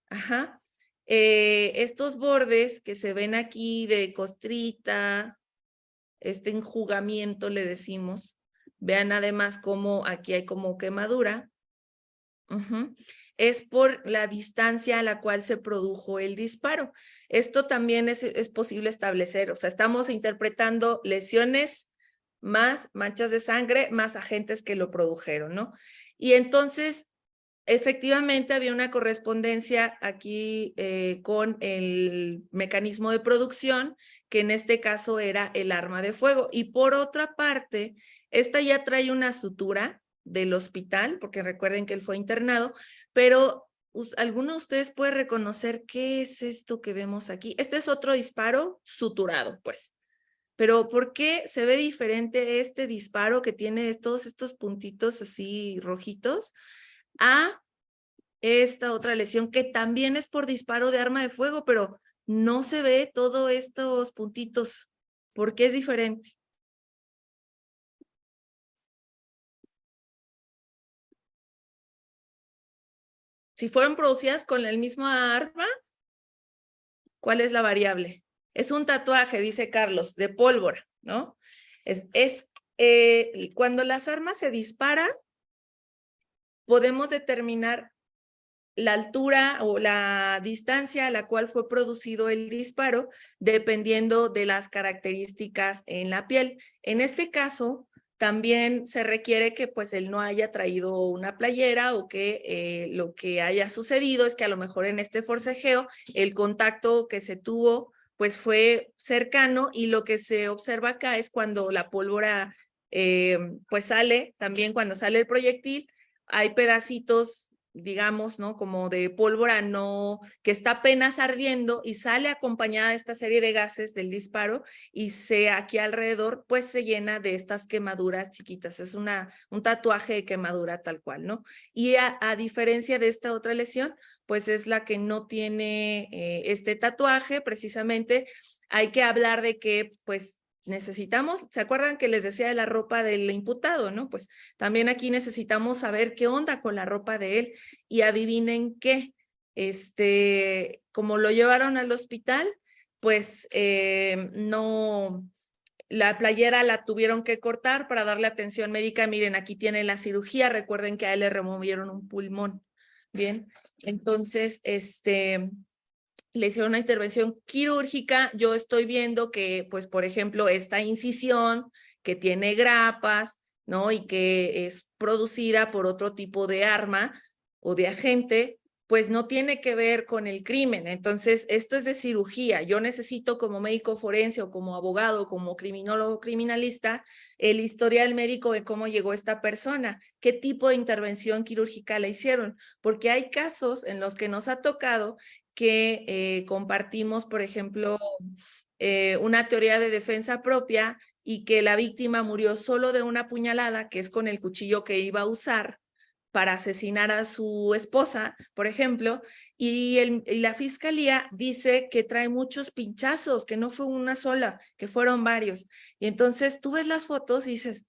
Ajá. Estos bordes que se ven aquí de costrita, este enjugamiento le decimos, vean además cómo aquí hay como quemadura. Es por la distancia a la cual se produjo el disparo. Esto también es posible establecer, o sea, estamos interpretando lesiones más manchas de sangre, más agentes que lo produjeron, ¿no? Y entonces, efectivamente, había una correspondencia aquí con el mecanismo de producción, que en este caso era el arma de fuego. Y por otra parte, esta ya trae una sutura del hospital, porque recuerden que él fue internado, pero ¿alguno de ustedes puede reconocer qué es esto que vemos aquí? Este es otro disparo suturado, pues. Pero ¿por qué se ve diferente este disparo que tiene todos estos puntitos así rojitos a esta otra lesión que también es por disparo de arma de fuego, pero no se ve todos estos puntitos? ¿Por qué es diferente? Si fueron producidas con el mismo arma, ¿cuál es la variable? Es un tatuaje, dice Carlos, de pólvora, ¿no? Cuando las armas se disparan, podemos determinar la altura o la distancia a la cual fue producido el disparo, dependiendo de las características en la piel. En este caso, también se requiere que pues él no haya traído una playera o que lo que haya sucedido es que a lo mejor en este forcejeo el contacto que se tuvo pues fue cercano, y lo que se observa acá es cuando la pólvora pues sale, también cuando sale el proyectil, hay pedacitos, digamos, ¿no? Como de pólvora que está apenas ardiendo y sale acompañada de esta serie de gases del disparo, y aquí alrededor pues se llena de estas quemaduras chiquitas. Es un tatuaje de quemadura tal cual, ¿no? Y a diferencia de esta otra lesión, pues es la que no tiene este tatuaje. Precisamente hay que hablar de que pues necesitamos, ¿se acuerdan que les decía de la ropa del imputado, no? Pues también aquí necesitamos saber qué onda con la ropa de él, y adivinen qué, como lo llevaron al hospital, pues no, la playera la tuvieron que cortar para darle atención médica. Miren, aquí tiene la cirugía, recuerden que a él le removieron un pulmón, bien, entonces, le hicieron una intervención quirúrgica. Yo estoy viendo que, pues, por ejemplo, esta incisión que tiene grapas, ¿no? Y que es producida por otro tipo de arma o de agente, pues no tiene que ver con el crimen. Entonces, esto es de cirugía. Yo necesito, como médico forense o como abogado, como criminólogo criminalista, el historial médico de cómo llegó esta persona, qué tipo de intervención quirúrgica le hicieron, porque hay casos en los que nos ha tocado que compartimos, por ejemplo, una teoría de defensa propia y que la víctima murió solo de una puñalada, que es con el cuchillo que iba a usar para asesinar a su esposa, por ejemplo, y la fiscalía dice que trae muchos pinchazos, que no fue una sola, que fueron varios. Y entonces tú ves las fotos y dices,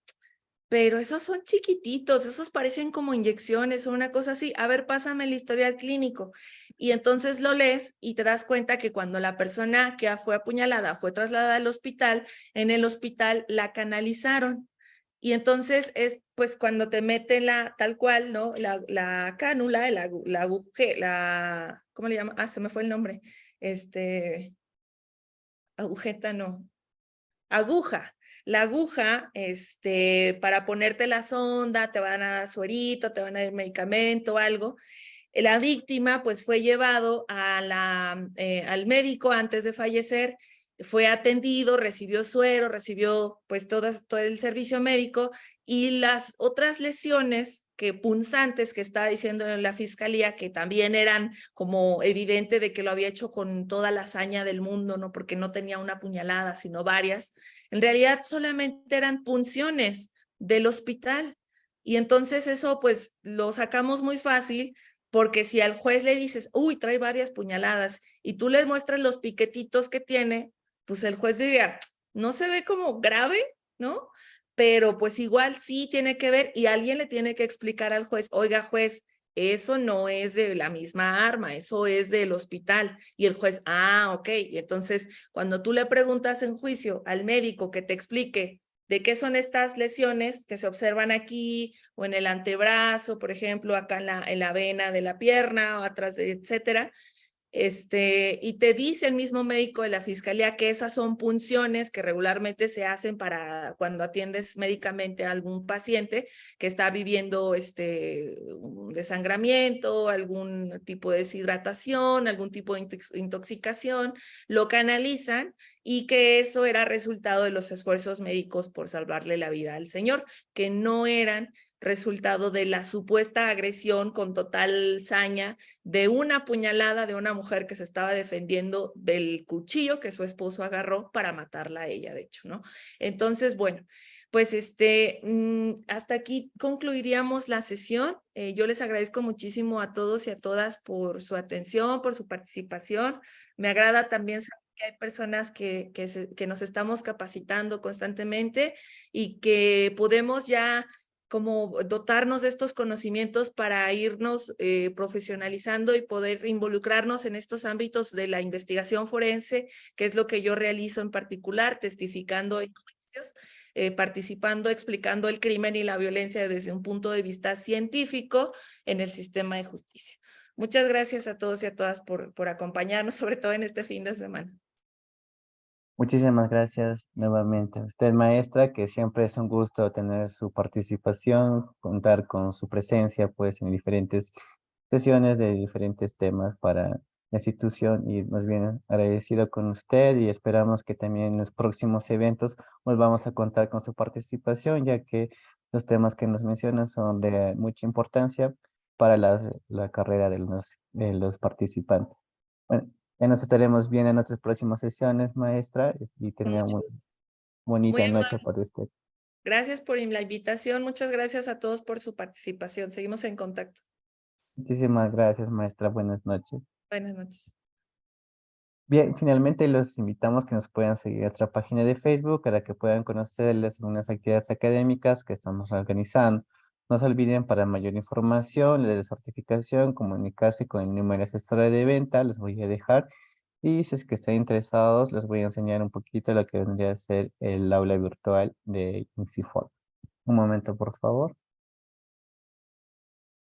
pero esos son chiquititos, esos parecen como inyecciones o una cosa así. A ver, pásame el historial clínico. Y entonces lo lees y te das cuenta que cuando la persona que fue apuñalada fue trasladada al hospital, en el hospital la canalizaron. Y entonces es pues cuando te meten tal cual, ¿no? La cánula, la agujeta, ¿cómo le llama? Ah, se me fue el nombre. Agujeta no. Aguja. La aguja, para ponerte la sonda, te van a dar suerito, te van a dar medicamento, algo. La víctima, pues, fue llevado al médico antes de fallecer, fue atendido, recibió suero, recibió, pues, todo el servicio médico, y las otras lesiones punzantes que estaba diciendo la fiscalía, que también eran como evidente de que lo había hecho con toda la hazaña del mundo, no porque no tenía una puñalada, sino varias, en realidad solamente eran punciones del hospital. Y entonces eso pues lo sacamos muy fácil, porque si al juez le dices, uy, trae varias puñaladas, y tú le muestras los piquetitos que tiene, pues el juez diría, no se ve como grave, ¿no? Pero pues igual sí tiene que ver, y alguien le tiene que explicar al juez, oiga, juez, eso no es de la misma arma, eso es del hospital. Y el juez, ok. Y entonces, cuando tú le preguntas en juicio al médico que te explique de qué son estas lesiones que se observan aquí o en el antebrazo, por ejemplo, acá en la vena de la pierna o atrás, etcétera, y te dice el mismo médico de la fiscalía que esas son punciones que regularmente se hacen para cuando atiendes médicamente a algún paciente que está viviendo un desangramiento, algún tipo de deshidratación, algún tipo de intoxicación, lo canalizan, y que eso era resultado de los esfuerzos médicos por salvarle la vida al señor, que no eran resultado de la supuesta agresión con total saña de una puñalada de una mujer que se estaba defendiendo del cuchillo que su esposo agarró para matarla a ella, de hecho, ¿no? Entonces, bueno, pues hasta aquí concluiríamos la sesión. Yo les agradezco muchísimo a todos y a todas por su atención, por su participación. Me agrada también saber que hay personas que nos estamos capacitando constantemente y que podemos ya como dotarnos de estos conocimientos para irnos profesionalizando y poder involucrarnos en estos ámbitos de la investigación forense, que es lo que yo realizo en particular, testificando en juicios, participando, explicando el crimen y la violencia desde un punto de vista científico en el sistema de justicia. Muchas gracias a todos y a todas por acompañarnos, sobre todo en este fin de semana. Muchísimas gracias nuevamente a usted, maestra, que siempre es un gusto tener su participación, contar con su presencia, pues, en diferentes sesiones de diferentes temas para la institución, y más bien agradecido con usted, y esperamos que también en los próximos eventos volvamos a contar con su participación, ya que los temas que nos mencionan son de mucha importancia para la carrera de los participantes. Bueno, ya nos estaremos viendo en otras próximas sesiones, maestra, y tenga Mucho muy gusto. Muy bonita noche amable. para usted. Gracias por la invitación. Muchas gracias a todos por su participación. Seguimos en contacto. Muchísimas gracias, maestra. Buenas noches. Buenas noches. Bien, finalmente los invitamos que nos puedan seguir en nuestra página de Facebook para que puedan conocer las algunas actividades académicas que estamos organizando. No se olviden, para mayor información de la certificación, comunicarse con el número asesor de venta, les voy a dejar. Y si es que están interesados, les voy a enseñar un poquito lo que vendría a ser el aula virtual de INCIFOR. Un momento, por favor.